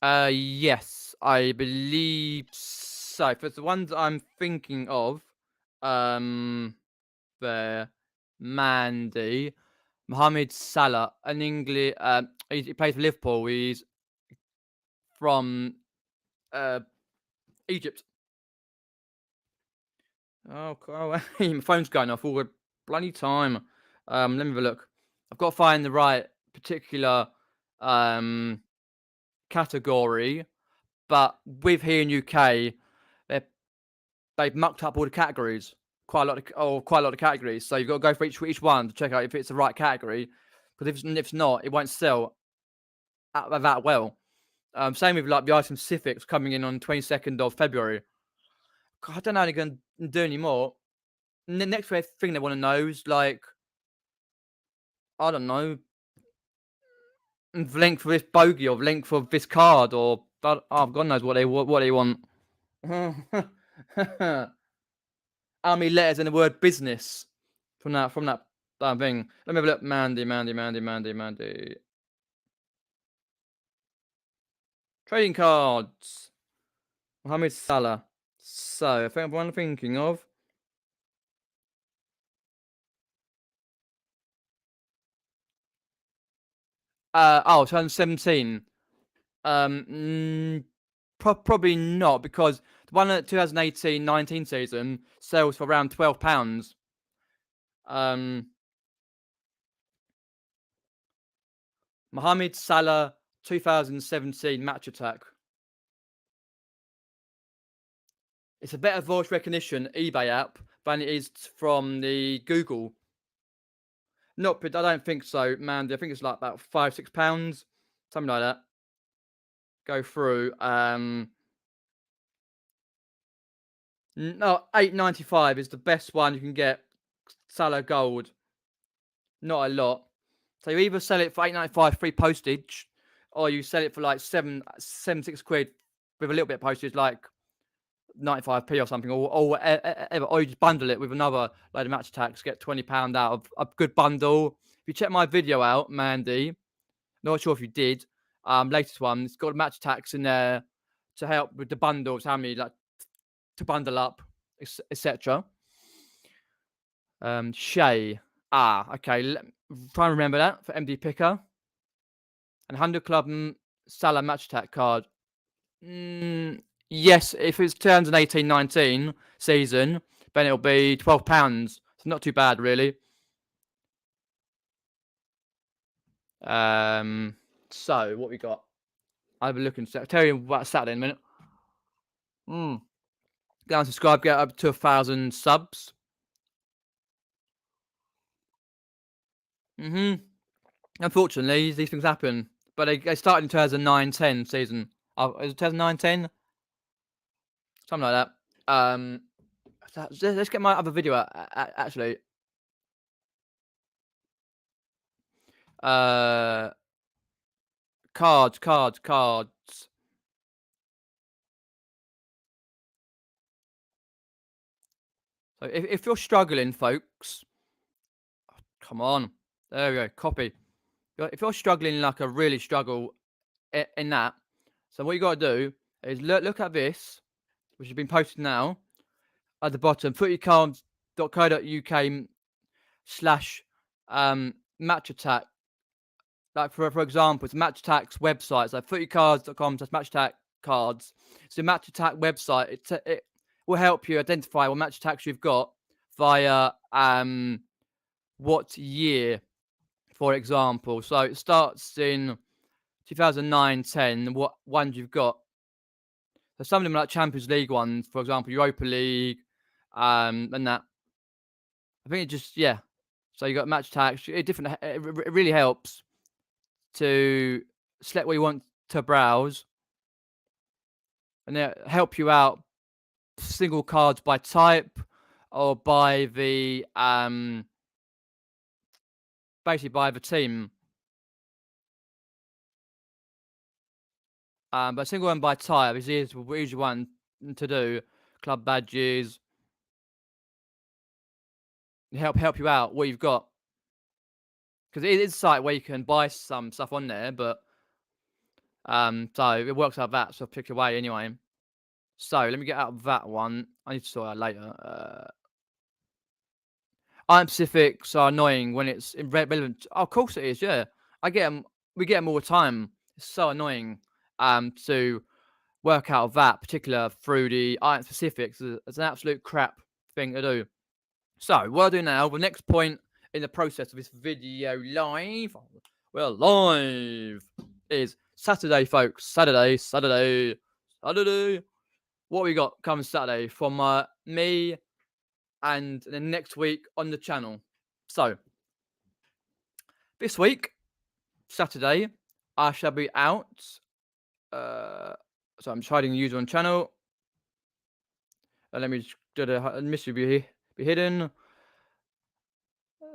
Yes, I believe so. For the ones I'm thinking of, there, Mandy, Mohamed Salah, an English. He plays for Liverpool. He's from Egypt. Oh, my phone's going off all the bloody time. Let me have a look. I've got to find the right particular category, but with here in UK, they've mucked up all the categories. Quite a lot of categories. So you've got to go for each one to check out if it's the right category. Because if it's not, it won't sell that well. Same with like the item specifics coming in on 22nd of February. God, I don't know how they're going to do anymore. The next thing they want to know is like, I don't know, the length of this bogey or the length of this card or God knows what they want. How many letters in the word business from that thing? Let me have a look. Mandy. Trading cards. Mohamed Salah. So I think what I'm thinking of. 2017. Probably not, because the one at 2018-19 season sells for around £12. Mohamed Salah 2017 match attack. It's a better voice recognition eBay app than it is from the Google. Not, but I don't think so, man. I think it's like about £5, £6, something like that. Go through. No, 8.95 is the best one you can get. Salah Gold, not a lot. So you either sell it for 8.95 free postage, or you sell it for like 6 quid with a little bit of postage, like 95p or something, or whatever, or you just bundle it with another load of match attacks, get £20 out of a good bundle. If you check my video out, Mandy, not sure if you did, latest one, it's got match attacks in there to help with the bundles, how many like to bundle up, etc. Shay. Okay. Try and remember that for MD Picker. And 100 Club Salah match attack card. Yes, if it's 2018-19 season, then it'll be £12. It's not too bad, really. So what we got? I'll have a look and tell you about Saturday in a minute. Go and subscribe, get up to 1,000 subs. Unfortunately, these things happen. But they started in 2009-10 season. Is it 2009-10? Something like that. Let's get my other video out, actually. Cards. So if you're struggling, folks, come on. There we go. Copy. If you're struggling like a really struggle in that, so what you got to do is look at this, which has been posted now at the bottom. footycards.co.uk/match attack. Like for example, it's Match Attack's website. So footycards.com/match attack cards. So Match Attack website. It will help you identify what match attacks you've got via what year, for example. So it starts in 2009-10. What ones you've got? So some of them are like Champions League ones, for example, Europa League, and that. I think it just So you got match attacks. It really helps to select what you want to browse, and it help you out single cards by type or by the basically by the team. But single one by type is the easy one to do. Club badges. Help you out what you've got. Because it is a site where you can buy some stuff on there, but so it works out that, so pick away anyway. So let me get out of that one. I need to sort out later. Iron Pacifics are annoying when it's irrelevant. Oh, of course it is, yeah. We get them all the time. It's so annoying to work out of that particular through the Iron Pacifics. It's an absolute crap thing to do. So what I'll do now, the next point in the process of this video live, we're live, is Saturday, folks. Saturday. What we got coming Saturday from me and then next week on the channel. So this week, Saturday, I shall be out. So I'm just hiding the user on channel. Let me just do the mystery be hidden.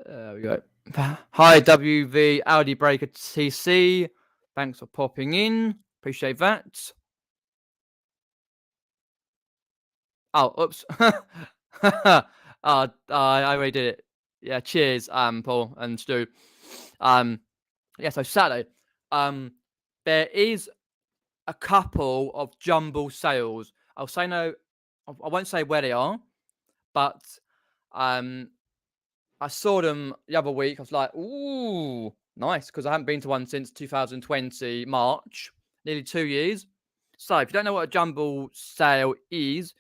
There we go. Hi, WV Audi Breaker TC. Thanks for popping in. Appreciate that. Oh, oops. I already did it. Yeah, cheers, Paul and Stu. So Saturday, there is a couple of jumble sales. I'll say no, I won't say where they are, but I saw them the other week. I was like, ooh, nice, because I haven't been to one since 2020 March, nearly 2 years. So if you don't know what a jumble sale is,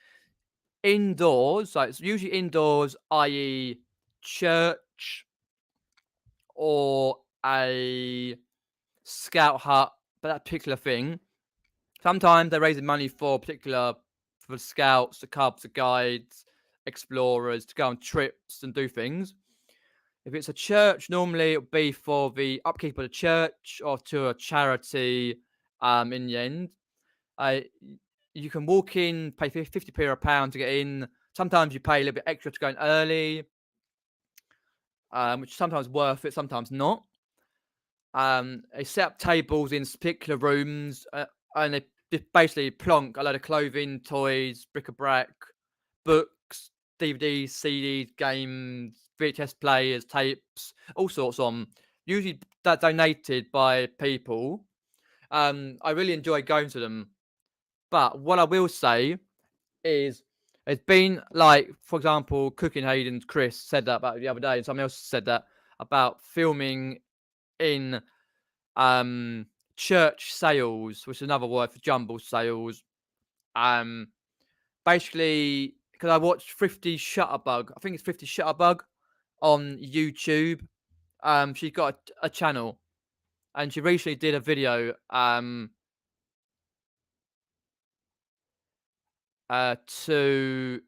indoors, so it's usually indoors, i.e. church or a scout hut, but that particular thing. Sometimes they're raising money for the scouts, the cubs, the guides, explorers to go on trips and do things. If it's a church, normally it'll be for the upkeep of the church or to a charity. In the end, uh, you can walk in, pay 50p or a pound to get in. Sometimes you pay a little bit extra to go in early, which is sometimes worth it, sometimes not. They set up tables in particular rooms, and they just basically plonk a load of clothing, toys, bric-a-brac, books, DVDs, CDs, games, VHS players, tapes, all sorts on. Usually donated by people. I really enjoy going to them. But what I will say is, it's been like, for example, Cooking Hayden's Chris said that about the other day, and someone else said that about filming in church sales, which is another word for jumble sales. Um, Basically, because I watched Thrifty Shutterbug, I think it's Thrifty Shutterbug on YouTube. She's got a channel, and she recently did a video to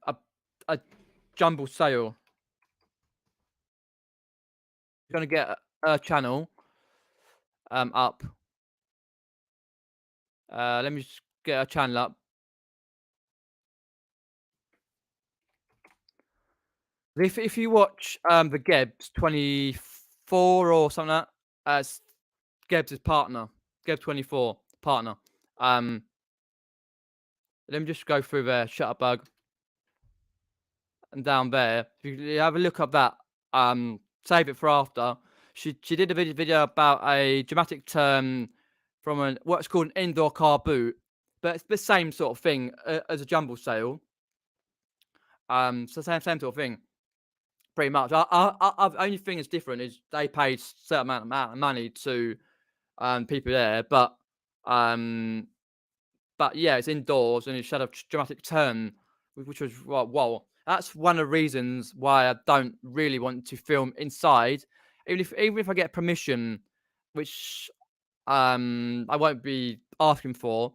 a jumble sale. She's gonna get a channel up. Let me just get a channel up. If you watch the Gebs 24 or something like that, Gebs' partner, Geb 24 partner. Let me just go through there, Shutterbug, and down there. If you have a look at that, save it for after. She did a video about a dramatic turn from what's called an indoor car boot, but it's the same sort of thing as a jumble sale. So same sort of thing, pretty much. The only thing that's different is they paid a certain amount of money to people there, but yeah, it's indoors and it showed a dramatic turn, which was whoa. That's one of the reasons why I don't really want to film inside, even if I get permission, which I won't be asking for.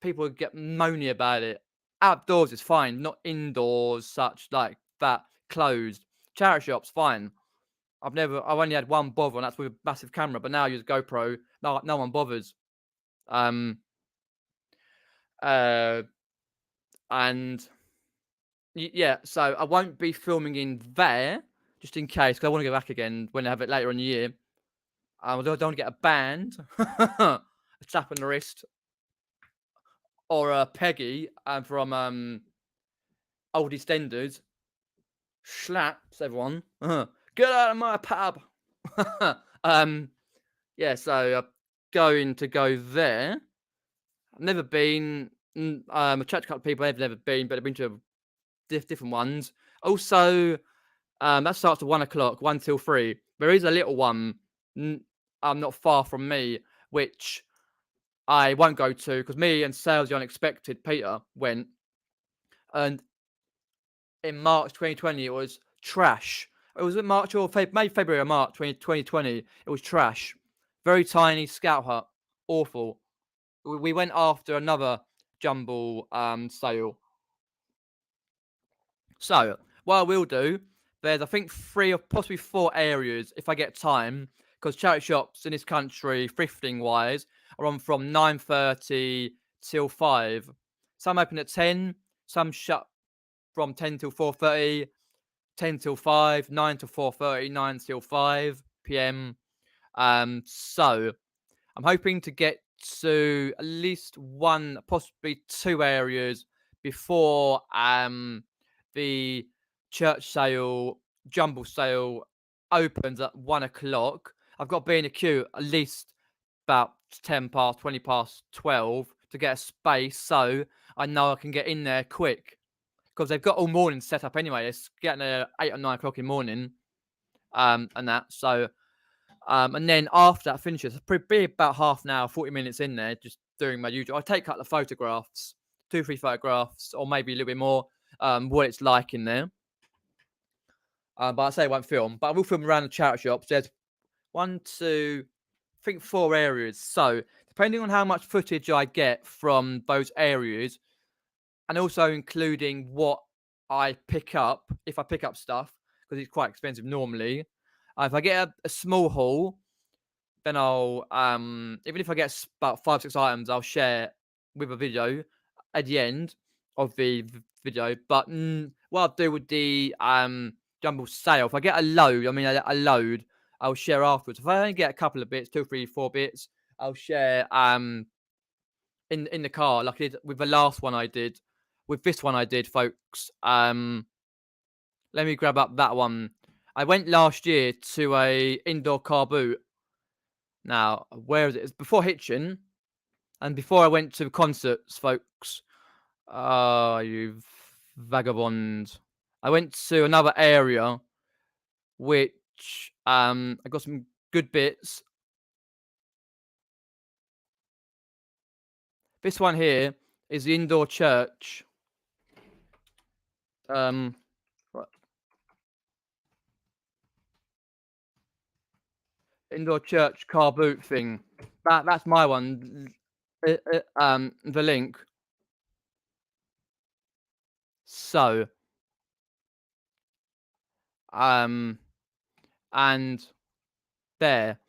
People would get moany about it. Outdoors is fine, not indoors, such like that closed. Charity shops, fine. I've only had one bother, and that's with a massive camera. But now I use a GoPro. No one bothers. Um, uh, and yeah, so I won't be filming in there, just in case, because I want to go back again when I have it later in the year. I don't want to get a band, a slap on the wrist, or a Peggy from Old EastEnders. Slaps everyone. Get out of my pub. Yeah, so I'm going to go there. I've never been. I've chatted to a couple of people I've never been, but I've been to different ones. Also, that starts at 1:00, 1 till 3. There is a little one, not far from me, which I won't go to because me and Sales the Unexpected Peter went, and in March 2020 it was trash. It was in March or maybe February or March 2020. It was trash. Very tiny scout hut, awful. We went after another jumble sale. So what I will do, there's I think 3 or possibly 4 areas if I get time, because charity shops in this country, thrifting wise, are on from 9:30 till 5. Some open at 10, some shut from 10 till 4:30, 10 till 5, 9 till 4:30, 9 till 5 p.m. So I'm hoping to get to at least 1, possibly 2 areas before the church sale, jumble sale opens at 1:00. I've got to be in a queue at least about 10 past, 20 past 12 to get a space, so I know I can get in there quick. Because they've got all morning set up anyway. It's getting there 8 or 9 o'clock in the morning, and that. So, and then after that finishes, I'll be about half an hour, 40 minutes in there, just doing my usual. I take a couple of photographs, 2, 3 photographs, or maybe a little bit more, what it's like in there. But I say I won't film, but I will film around the charity shops. There's 1, 2, I think 4 areas. So, depending on how much footage I get from those areas, and also including what I pick up, if I pick up stuff, because it's quite expensive normally. If I get a small haul, then I'll even if I get about 5 6 items, I'll share with a video at the end of the video. But what I'll do with the jumble sale, if I get a load, I mean a load, I'll share afterwards. If I only get a couple of bits, 2, 3, 4 bits, I'll share in the car, like I did with the last one I did. With this one I did, folks. Let me grab up that one. I went last year to a indoor car boot. Now, where is it? It's before Hitchin, and before I went to concerts, folks. You vagabond. I went to another area, which I got some good bits. This one here is the indoor church. Indoor church car boot thing. That's my one. The link. So, and there,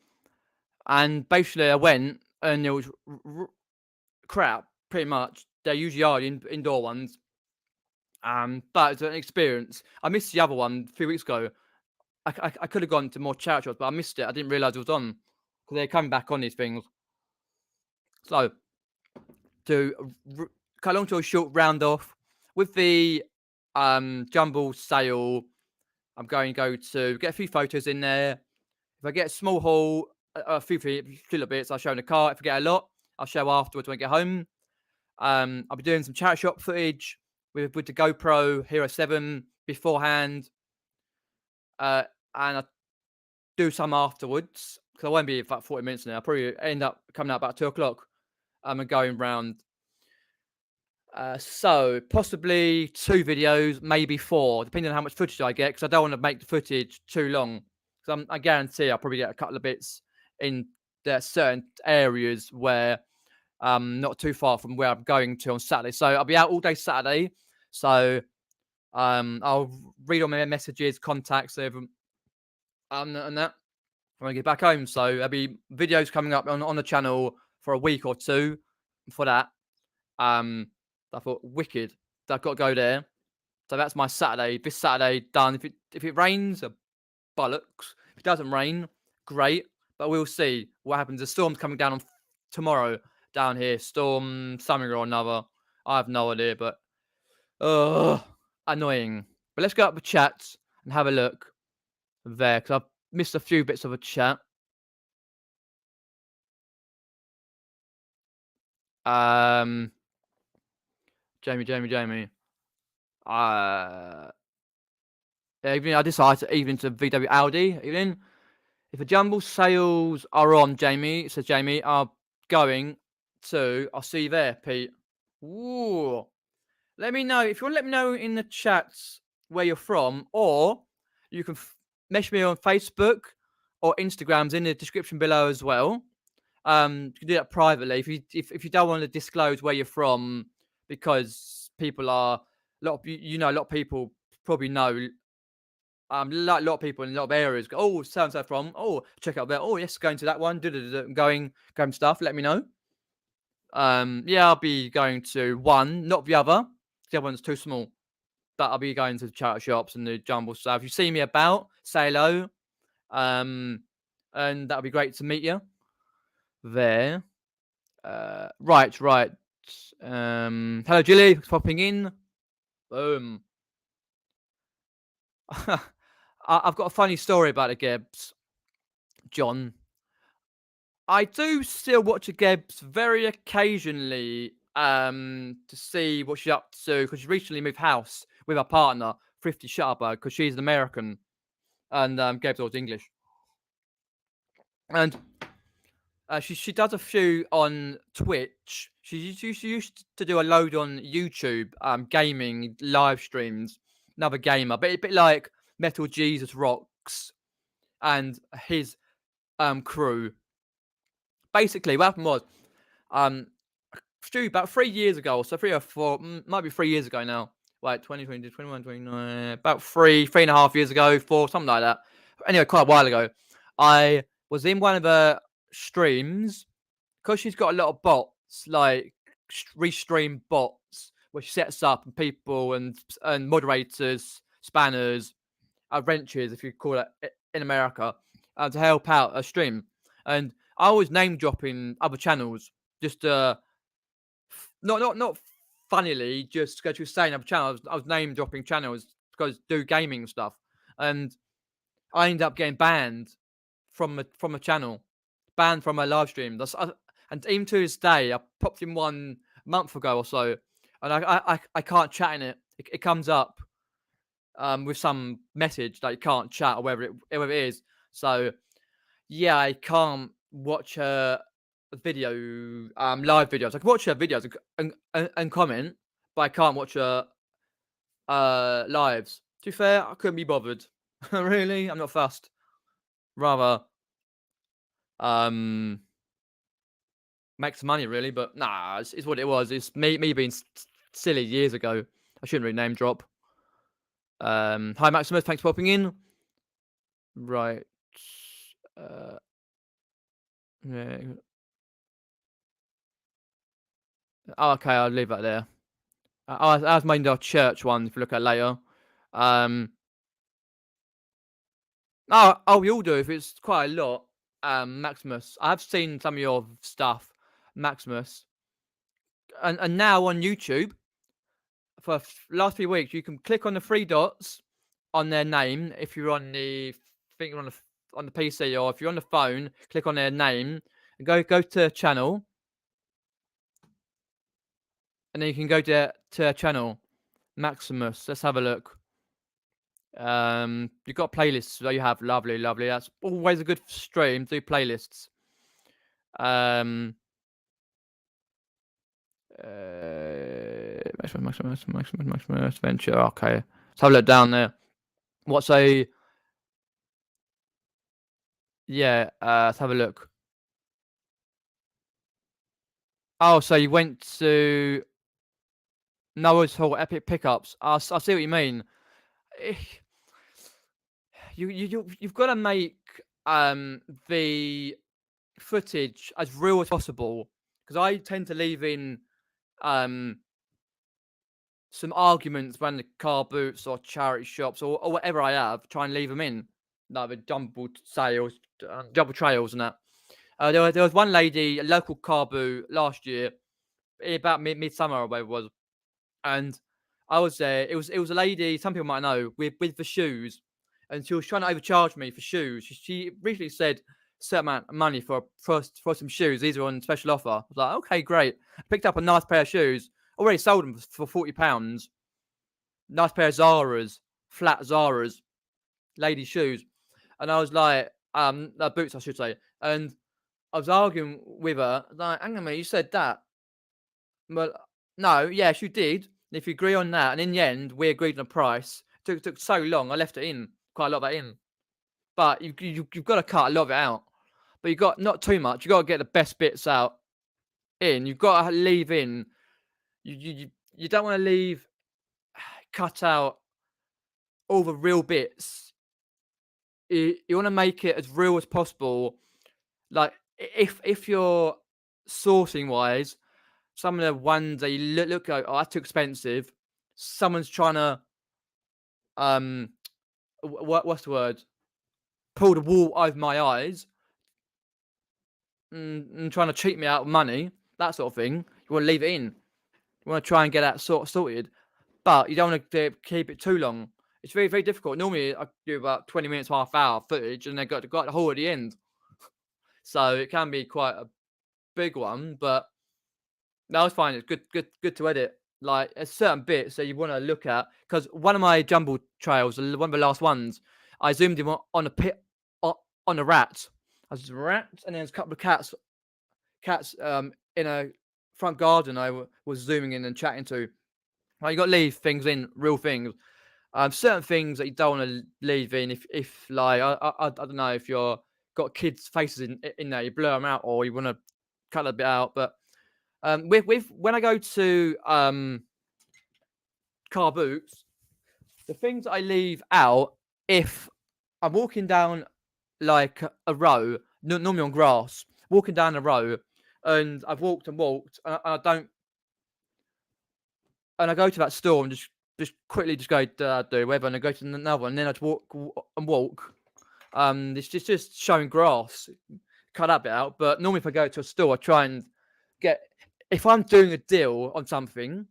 and basically I went and it was crap, pretty much. They usually are indoor ones. But it's an experience. I missed the other one 3 weeks ago. I could have gone to more charity shops, but I missed it. I didn't realize it was on because they're coming back on these things. So, to cut long story short, round off with the jumble sale, I'm going to go to get a few photos in there. If I get a small haul, a few little bits, I'll show in the car. If I get a lot, I'll show afterwards when I get home. I'll be doing some charity shop footage with the GoPro Hero 7 beforehand. And I'll do some afterwards because I won't be about 40 minutes now. I'll probably end up coming out about 2 o'clock. And going round. So possibly 2 videos, maybe 4, depending on how much footage I get, because I don't want to make the footage too long. Because I guarantee I'll probably get a couple of bits in there certain areas where not too far from where I'm going to on Saturday. So I'll be out all day Saturday. So I'll read all my messages, contacts, and that when I get back home. So there'll be videos coming up on the channel for a week or 2 for that. I thought wicked. I've got to go there. So that's my Saturday. This Saturday done. If it rains, bollocks. If it doesn't rain, great. But we'll see what happens. The storm's coming down on tomorrow down here. Storm something or another. I have no idea, but annoying. But let's go up the chat and have a look there because I've missed a few bits of a chat. Jamie. Evening. I decided to evening to VW Audi. Evening. If the jumble sales are on, Jamie, says Jamie, are going to. I'll see you there, Pete. Ooh. Let me know. If you want to let me know in the chats where you're from, or you can message me on Facebook or Instagram's in the description below as well. You can do that privately if you don't want to disclose where you're from, because people are a lot of people probably know. Like a lot of people in a lot of areas go, oh, so and so from, oh, check out there, oh yes, going to that one, going stuff. Let me know. Yeah, I'll be going to one, not the other. The other one's too small. But I'll be going to the charity shops and the jumble stuff. If you see me about, say hello. And that'll be great to meet you there. Right. Hello, Jilly, popping in. Boom. I've got a funny story about the Gebs, John. I do still watch the Gebs very occasionally to see what she's up to, because she recently moved house with her partner, Thrifty Shutterbug, because she's an American and Gebs was English. And she does a few on Twitch. She used to do a load on YouTube, gaming live streams. Another gamer, but a bit like Metal Jesus Rocks and his crew. Basically, what happened was, Stu, about 3 years ago, so 3 or 4, might be 3 years ago now, Wait, 2020, 21, 29, about 3.5 years ago, 4, something like that. Anyway, quite a while ago, I was in one of her streams because she's got a lot of bots, like restream bots, where she sets up and people and moderators, spanners, wrenches, if you call it in America, to help out a stream. And I was name dropping other channels, just not funnily, just because she was saying other channels. I was name dropping channels because do gaming stuff, and I ended up getting banned from a channel, banned from my live stream. And even to this day, I popped in one month ago or so, and I can't chat in it. It comes up with some message that you can't chat or whatever it is. So yeah, I can't watch her video, live videos. I can watch her videos and comment, but I can't watch her lives. To be fair, I couldn't be bothered. Really, I'm not fussed. Rather make some money, really. But nah, it's what it was. It's me being silly years ago. I shouldn't really name drop. Hi Maximus, thanks for popping in. Right. Yeah. Oh, okay, I'll leave that there. I was mainly our church one. If you look at later. Oh, we all do. If it's quite a lot. Maximus, I've seen some of your stuff, Maximus, and now on YouTube for last few weeks, you can click on the three dots on their name if you're on the think on the PC, or if you're on the phone, click on their name and go to channel, and then you can go to channel Maximus. Let's have a look. You've got playlists. There you have. Lovely. That's always a good stream. Do playlists. Maximus Venture. Okay, let's have a look down there. What's a yeah? Let's have a look. Oh, so you went to Noah's Hall Epic Pickups. I see what you mean. You've got to make the footage as real as possible, because I tend to leave in some arguments when the Carboots or charity shops or whatever I have, try and leave them in, like the double sales, double trails and that. There was one lady, a local Carboot last year, about midsummer or whatever it was, and I was there. It was a lady, some people might know, with the shoes, and she was trying to overcharge me for shoes. She recently said a certain amount of money for some shoes. These are on special offer. I was like, okay, great. I picked up a nice pair of shoes. Already sold them for £40. Nice pair of Zara's, flat Zara's, lady shoes. And I was like, boots, I should say. And I was arguing with her, like, hang on a minute, you said that. Well, no, yes, you did. If you agree on that, and in the end, we agreed on a price. It took so long, I left it in, quite a lot of that in. But you've got to cut a lot of it out. But you got not too much. You got to get the best bits out in. You've got to leave in. You don't want to cut out all the real bits. You want to make it as real as possible. Like if you're sourcing wise, some of the ones that you look like, oh, that's too expensive. Someone's trying to what's the word? Pull the wool over my eyes and trying to cheat me out of money, that sort of thing. You want to leave it in. You want to try and get that sorted, but you don't want to keep it too long. It's very, very difficult. Normally, I do about 20 minutes, half hour footage, and they got the whole at the end. So it can be quite a big one, but no, it's fine. It's good to edit. Like, there's certain bits that you want to look at, because one of my jumble trails, one of the last ones, I zoomed in on a pit on a rat. I was a rat, and then there's a couple of cats in a front garden. I was zooming in and chatting to. Like, you got to leave things in, real things. Certain things that you don't want to leave in. If like I don't know, if you're got kids' faces in there, you blur them out, or you want to cut a bit out. But with when I go to Carboots, the things I leave out if I'm walking down like a row, normally on grass, walking down a row, and I've walked and walked, and I don't, and I go to that store and just quickly just go do whatever, and I go to another one, and then I just walk and walk. It's just showing grass. Cut that bit out. But normally, if I go to a store, I try and get. If I'm doing a deal on something,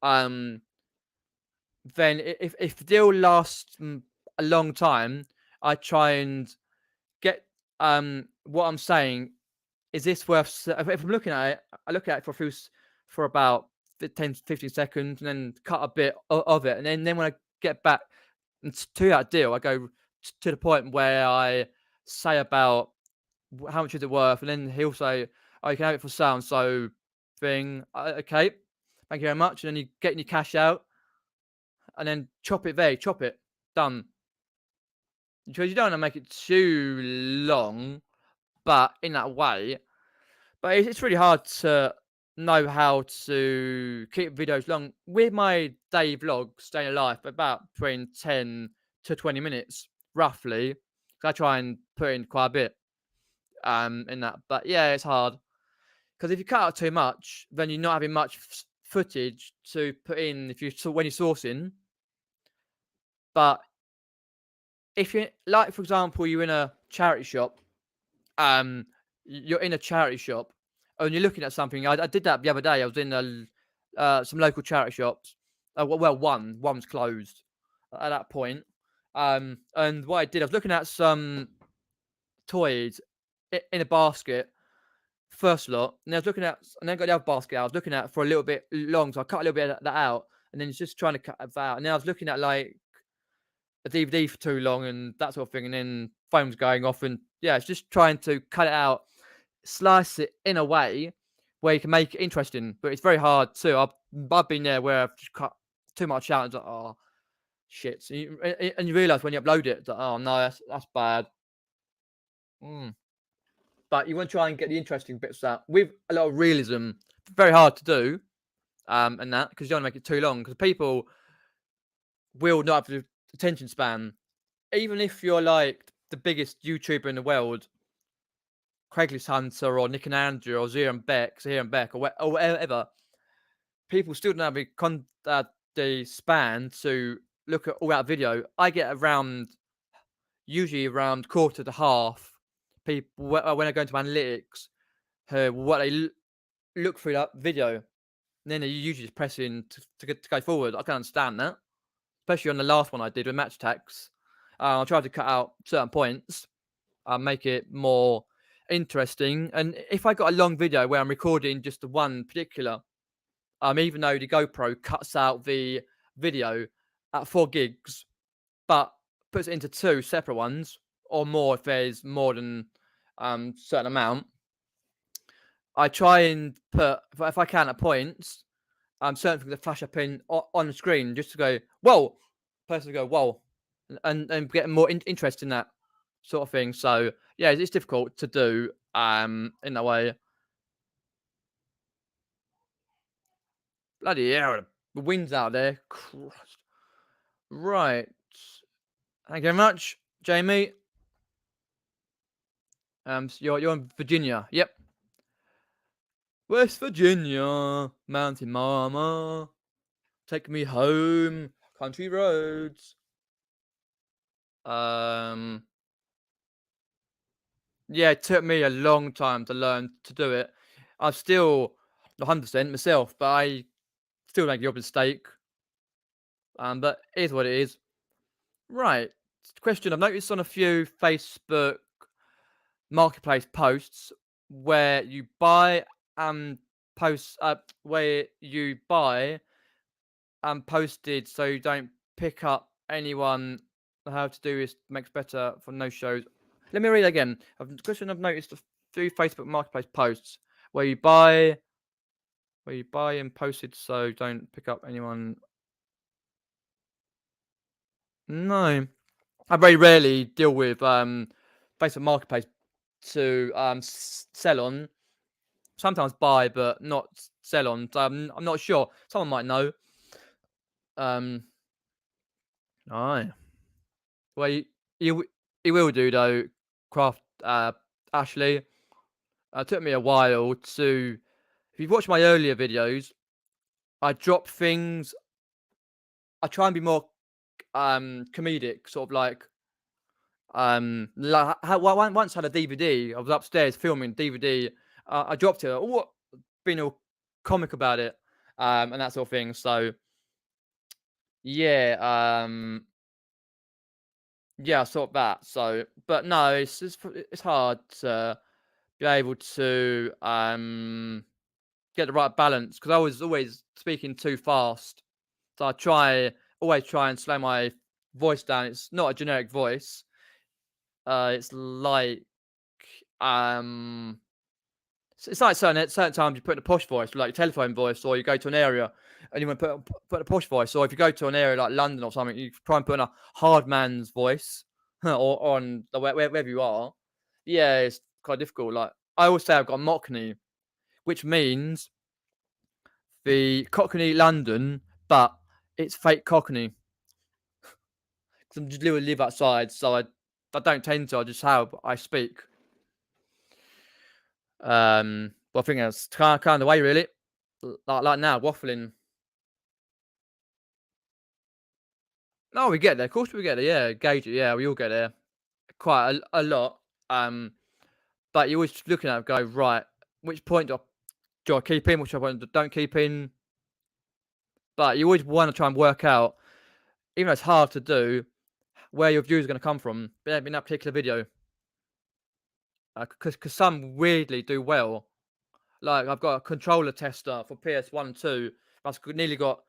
then if the deal lasts a long time, I try and get what I'm saying. Is this worth? If I'm looking at it, I look at it for about 10 15 seconds, and then cut a bit of it, and then when I get back to that deal, I go to the point where I say about how much is it worth, and then he'll say, "Oh, you can have it for sale." So thing, okay, thank you very much, and then you get your cash out, and then chop it there, chop it, done. Because you don't want to make it too long, but in that way. But it's really hard to know how to keep videos long. With my daily vlog, Staying Alive, about between 10 to 20 minutes, roughly. So I try and put in quite a bit in that. But yeah, it's hard. Because if you cut out too much, then you're not having much footage to put in when you're sourcing. But if you're, like, for example, you're in a charity shop, you're in a charity shop and you're looking at something. I did that the other day. I was in some local charity shops. Well, one's closed at that point. And what I did, I was looking at some toys in a basket, first lot, and I was looking at, and then got the other basket I was looking at for a little bit long, so I cut a little bit of that out, and then it's just trying to cut that out. And then I was looking at like a DVD for too long and that sort of thing, and then phone's going off, and yeah, it's just trying to cut it out, slice it in a way where you can make it interesting, but it's very hard too. I've been there where I've just cut too much out and it's like, oh shit, so you realise when you upload it that, oh no, that's bad. But you want to try and get the interesting bits out with a lot of realism. Very hard to do, and that, because you don't want to make it too long, because people will not have the attention span. Even if you're like the biggest YouTuber in the world, Craigslist Hunter or Nick and Andrew or Zero and Beck or whatever, people still don't have the span to look at all that video. I get usually around quarter to half people when I go into analytics, what they look through that video, and then they're usually just pressing to go forward. I can understand that, especially on the last one I did with match tax. I tried to cut out certain points, make it more interesting. And if I got a long video where I'm recording just the one particular, even though the GoPro cuts out the video at 4 gigs, but puts it into 2 separate ones or more if there's more than certain amount, I try and put, if I can, at points, certain things that flash up on the screen just to go, whoa, person to go, whoa, and get more interest in that sort of thing. So yeah, it's difficult to do in that way. Bloody hell, the wind's out there. Christ. Right. Thank you very much, Jamie. So you're in Virginia. Yep. West Virginia, mountain mama, take me home, country roads. Yeah, it took me a long time to learn to do it. I'm still not 100% myself, but I still make the odd mistake. But it is what it is. Right. Question I've noticed on a few Facebook marketplace posts where you buy where you buy posted so you don't pick up anyone. How to do this makes better for no shows. Let me read again. Question I've noticed a few Facebook marketplace posts where you buy and posted so don't pick up anyone. No, I very rarely deal with Facebook marketplace to sell on. Sometimes buy, but not sell on. So I'm not sure. Someone might know. Um, aye. Well, you you will do though, Craft. Ashley. It took me a while to. If you've watched my earlier videos, I drop things. I try and be more comedic, sort of like like how well, I once had a DVD. I was upstairs filming DVD. I dropped it. Oh, what? Being all comic about it, and that sort of thing. So yeah, yeah, sort of that. So, but no, it's hard to be able to get the right balance because I was always speaking too fast. So I always try and slow my voice down. It's not a generic voice. It's like um, it's like certain times you put in a posh voice, like your telephone voice, or you go to an area and you want to put a posh voice. Or if you go to an area like London or something, you try and put in a hard man's voice, or on the wherever you are. Yeah, it's quite difficult. Like I always say, I've got Mockney, which means the Cockney London, but it's fake Cockney. Because I'm just literally live outside, so I don't tend to. I just how I speak. But I think that's kind of the way, really. Like now, waffling. No, we get there. Of course, we get there. Yeah, gauge it. Yeah, we all get there. Quite a lot. But you're always looking at it, go right. Which point do I keep in? Which point don't keep in? But you always want to try and work out, even though it's hard to do, where your views are going to come from in that particular video. Because some weirdly do well. Like I've got a controller tester for PS1 and 2. That's nearly got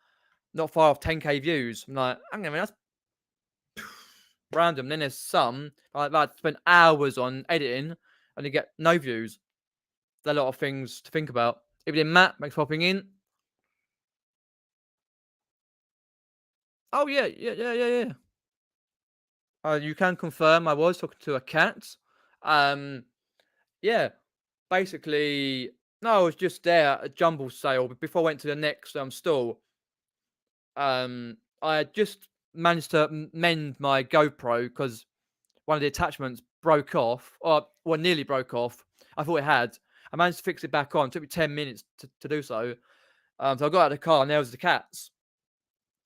not far off 10k views. I'm like, hang on a minute, that's random. Then there's some like that spend hours on editing and you get no views. There's a lot of things to think about. If then Matt makes popping in. Oh yeah, yeah. You can confirm I was talking to a cat. Um, yeah, basically, no, I was just there at a jumble sale. But before I went to the next stall, I had just managed to mend my GoPro because one of the attachments broke off, or well, nearly broke off. I thought it had. I managed to fix it back on. It took me 10 minutes to do so. So I got out of the car and there was the cats.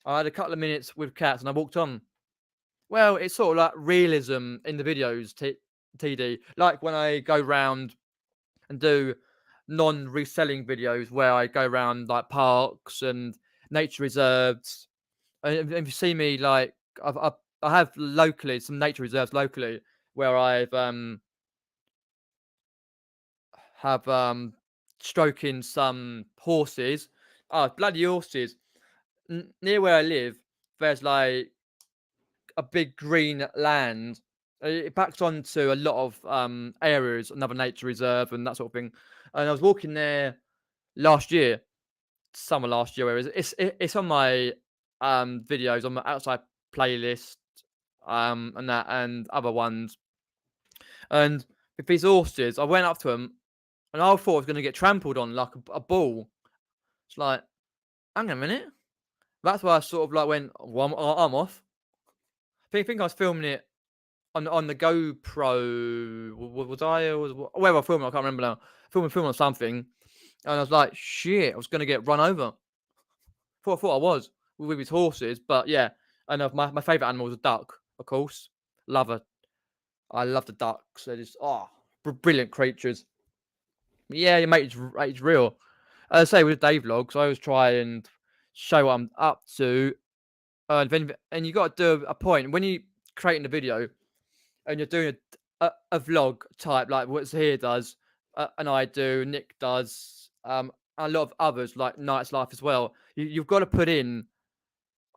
I had a couple of minutes with cats and I walked on. Well, it's sort of like realism in the videos, TD. Like when I go round and do non-reselling videos where I go around like parks and nature reserves. And if you see me, like I have locally some nature reserves locally where I've have stroking some horses. Oh, bloody horses! Near where I live, there's like a big green land. It backs onto a lot of areas, another nature reserve and that sort of thing. And I was walking there last year, summer last year. Where it's on my videos on my outside playlist, and that and other ones. And with these horses, I went up to them and I thought I was going to get trampled on like a ball. It's like, hang on a minute. That's why I sort of like went, well, I'm off. I think I was filming it on the GoPro. Was I? Or was where I filmed it? I can't remember now. Filming on something, and I was like, shit, I was going to get run over. Thought I was with his horses, but yeah. And my favorite animal is a duck, of course. Love a I love the ducks. They're just brilliant creatures. Yeah, your mate, it's real. As I say with Dave vlogs, I always try and show what I'm up to. And you got to do a point when you creating the video and you're doing a vlog type like what's here does, and I do, Nick does, a lot of others like Night's Life as well. You've got to put in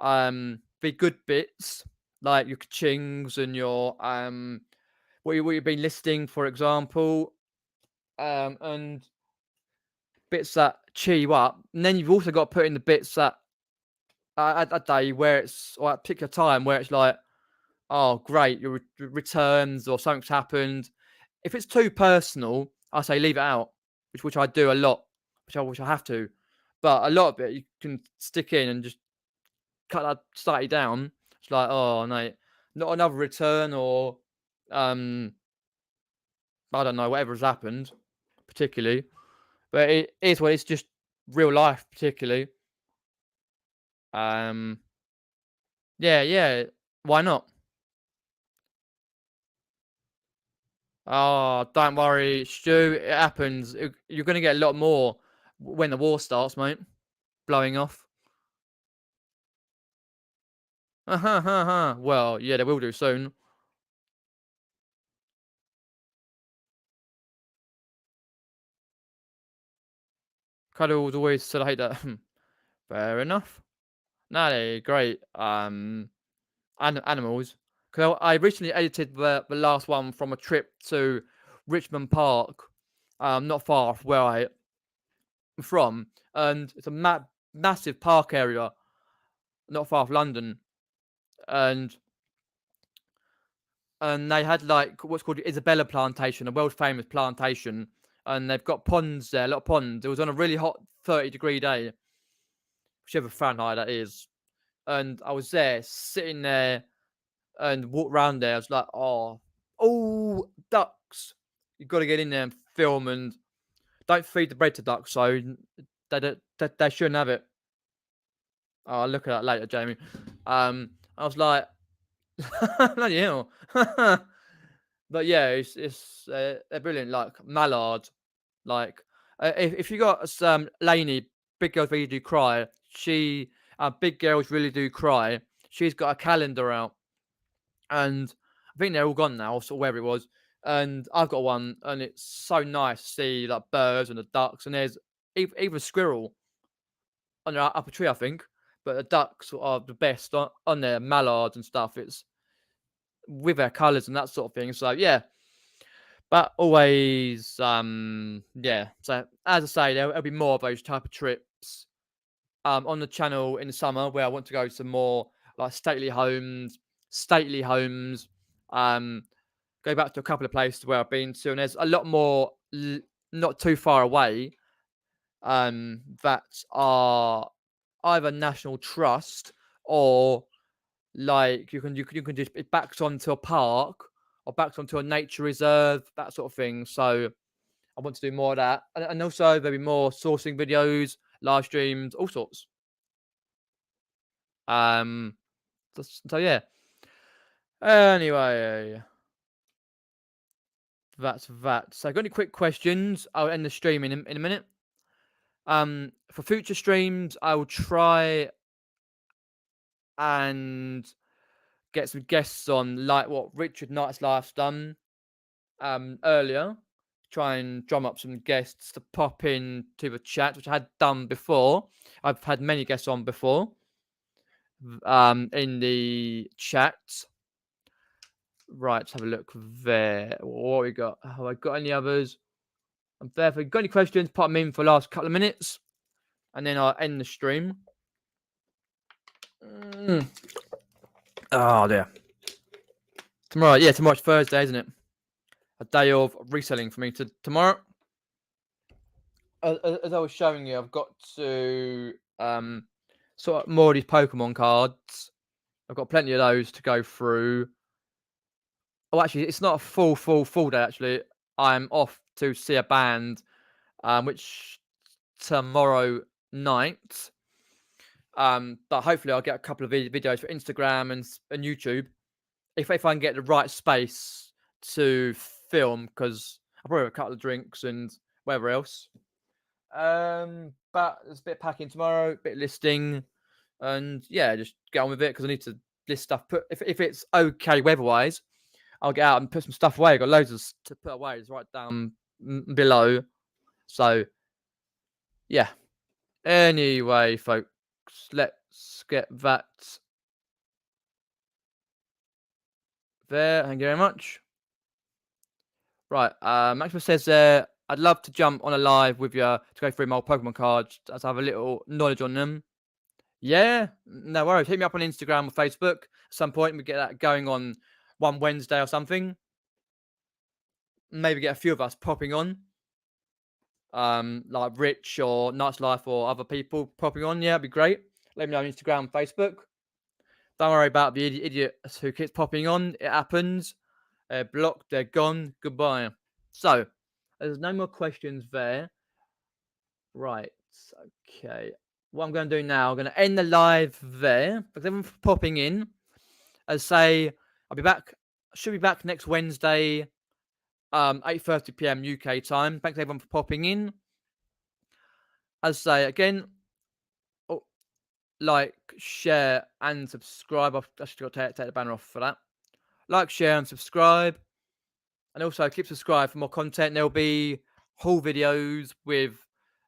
the good bits like your chings and your what you've been listing, for example, and bits that cheer you up. And then you've also got to put in the bits that at a day where it's or at a particular time where it's like, oh great, your returns or something's happened. If it's too personal, I say leave it out, which I do a lot, which I have to. But a lot of it you can stick in and just cut that slightly down. It's like, oh no, not another return or I don't know, whatever has happened particularly. But it is what it's just real life particularly. Um, yeah, yeah. Why not? Oh, don't worry, Stu. It happens. You're gonna get a lot more when the war starts, mate. Blowing off. Well, yeah, they will do soon. Cuddles always said I hate that. Fair enough. No, they're great. Animals. Because I recently edited the last one from a trip to Richmond Park, not far off where I'm from, and it's a massive park area, not far off London, and they had like what's called Isabella Plantation, a world famous plantation, and they've got ponds there, a lot of ponds. It was on a really hot 30-degree day, whichever Fahrenheit that is, and I was there sitting there and walked around there. I was like, oh, ducks! You got to get in there and film, and don't feed the bread to ducks, so they shouldn't have it. Oh, I'll look at that later, Jamie. I was like, bloody hell. But yeah, it's they're brilliant. Like mallard, like if you got some Lainey, big girls really do cry. Big girls really do cry. She's got a calendar out, and I think they're all gone now, or wherever it was. And I've got one, and it's so nice to see like birds and the ducks, and there's even a squirrel on the upper tree, I think. But the ducks are the best on there, mallards and stuff. It's with their colours and that sort of thing. So yeah, but always yeah. So as I say, there'll be more of those type of trips on the channel in the summer where I want to go to more like stately homes. Um, go back to a couple of places where I've been to, and there's a lot more not too far away that are either national trust or like you can just it backs onto a park or backs onto a nature reserve, that sort of thing. So I want to do more of that, and also there'll be more sourcing videos, live streams, all sorts. Um, so yeah. Anyway, that's that. So, got any quick questions? I'll end the stream in a minute. For future streams, I will try and get some guests on, like what Richard Knight's life's done earlier. Try and drum up some guests to pop in to the chat, which I had done before. I've had many guests on before in the chat. Right, let's have a look there. What we got? Have I got any others? I'm there. If you've got any questions, pop them in for the last couple of minutes, and then I'll end the stream. Oh, dear. Tomorrow's Thursday, isn't it? A day of reselling for me tomorrow. As I was showing you, I've got to sort of more of these Pokemon cards. I've got plenty of those to go through. Oh, actually, it's not a full day. Actually, I'm off to see a band, which tomorrow night. But hopefully, I'll get a couple of videos for Instagram and YouTube if I can get the right space to film, because I'll probably have a couple of drinks and whatever else. But there's a bit of packing tomorrow, a bit of listing, and yeah, just get on with it because I need to list stuff. If it's okay weather-wise, I'll get out and put some stuff away. I've got loads to put away. It's right down below. So yeah. Anyway, folks, let's get that there. Thank you very much. Right, Maximus says I'd love to jump on a live with you to go through my Pokemon cards to have a little knowledge on them. Yeah, no worries. Hit me up on Instagram or Facebook at some point. We get that going on one Wednesday or something. Maybe get a few of us popping on. Like Rich or Night's Life or other people popping on. Yeah, it'd be great. Let me know on Instagram and Facebook. Don't worry about the idiot who keeps popping on. It happens. They're blocked. They're gone. Goodbye. So, there's no more questions there. Right. Okay. What I'm going to do now, I'm going to end the live there. Thanks everyone for popping in. As say, I'll be back. Should be back next Wednesday, 8:30 p.m. UK time. Thanks everyone for popping in. As say again, oh, like, share, and subscribe. I've actually got to take the banner off for that. Like, share, and subscribe. And also keep subscribed for more content. There'll be haul videos with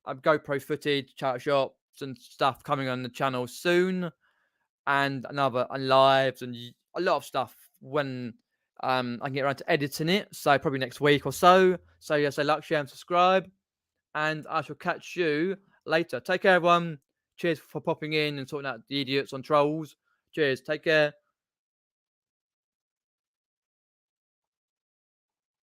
GoPro footage, chat shops, and stuff coming on the channel soon. And lives and a lot of stuff when I can get around to editing it. So probably next week or so. So yeah, so like, share, and subscribe. And I shall catch you later. Take care, everyone. Cheers for popping in and sorting out the idiots on trolls. Cheers. Take care.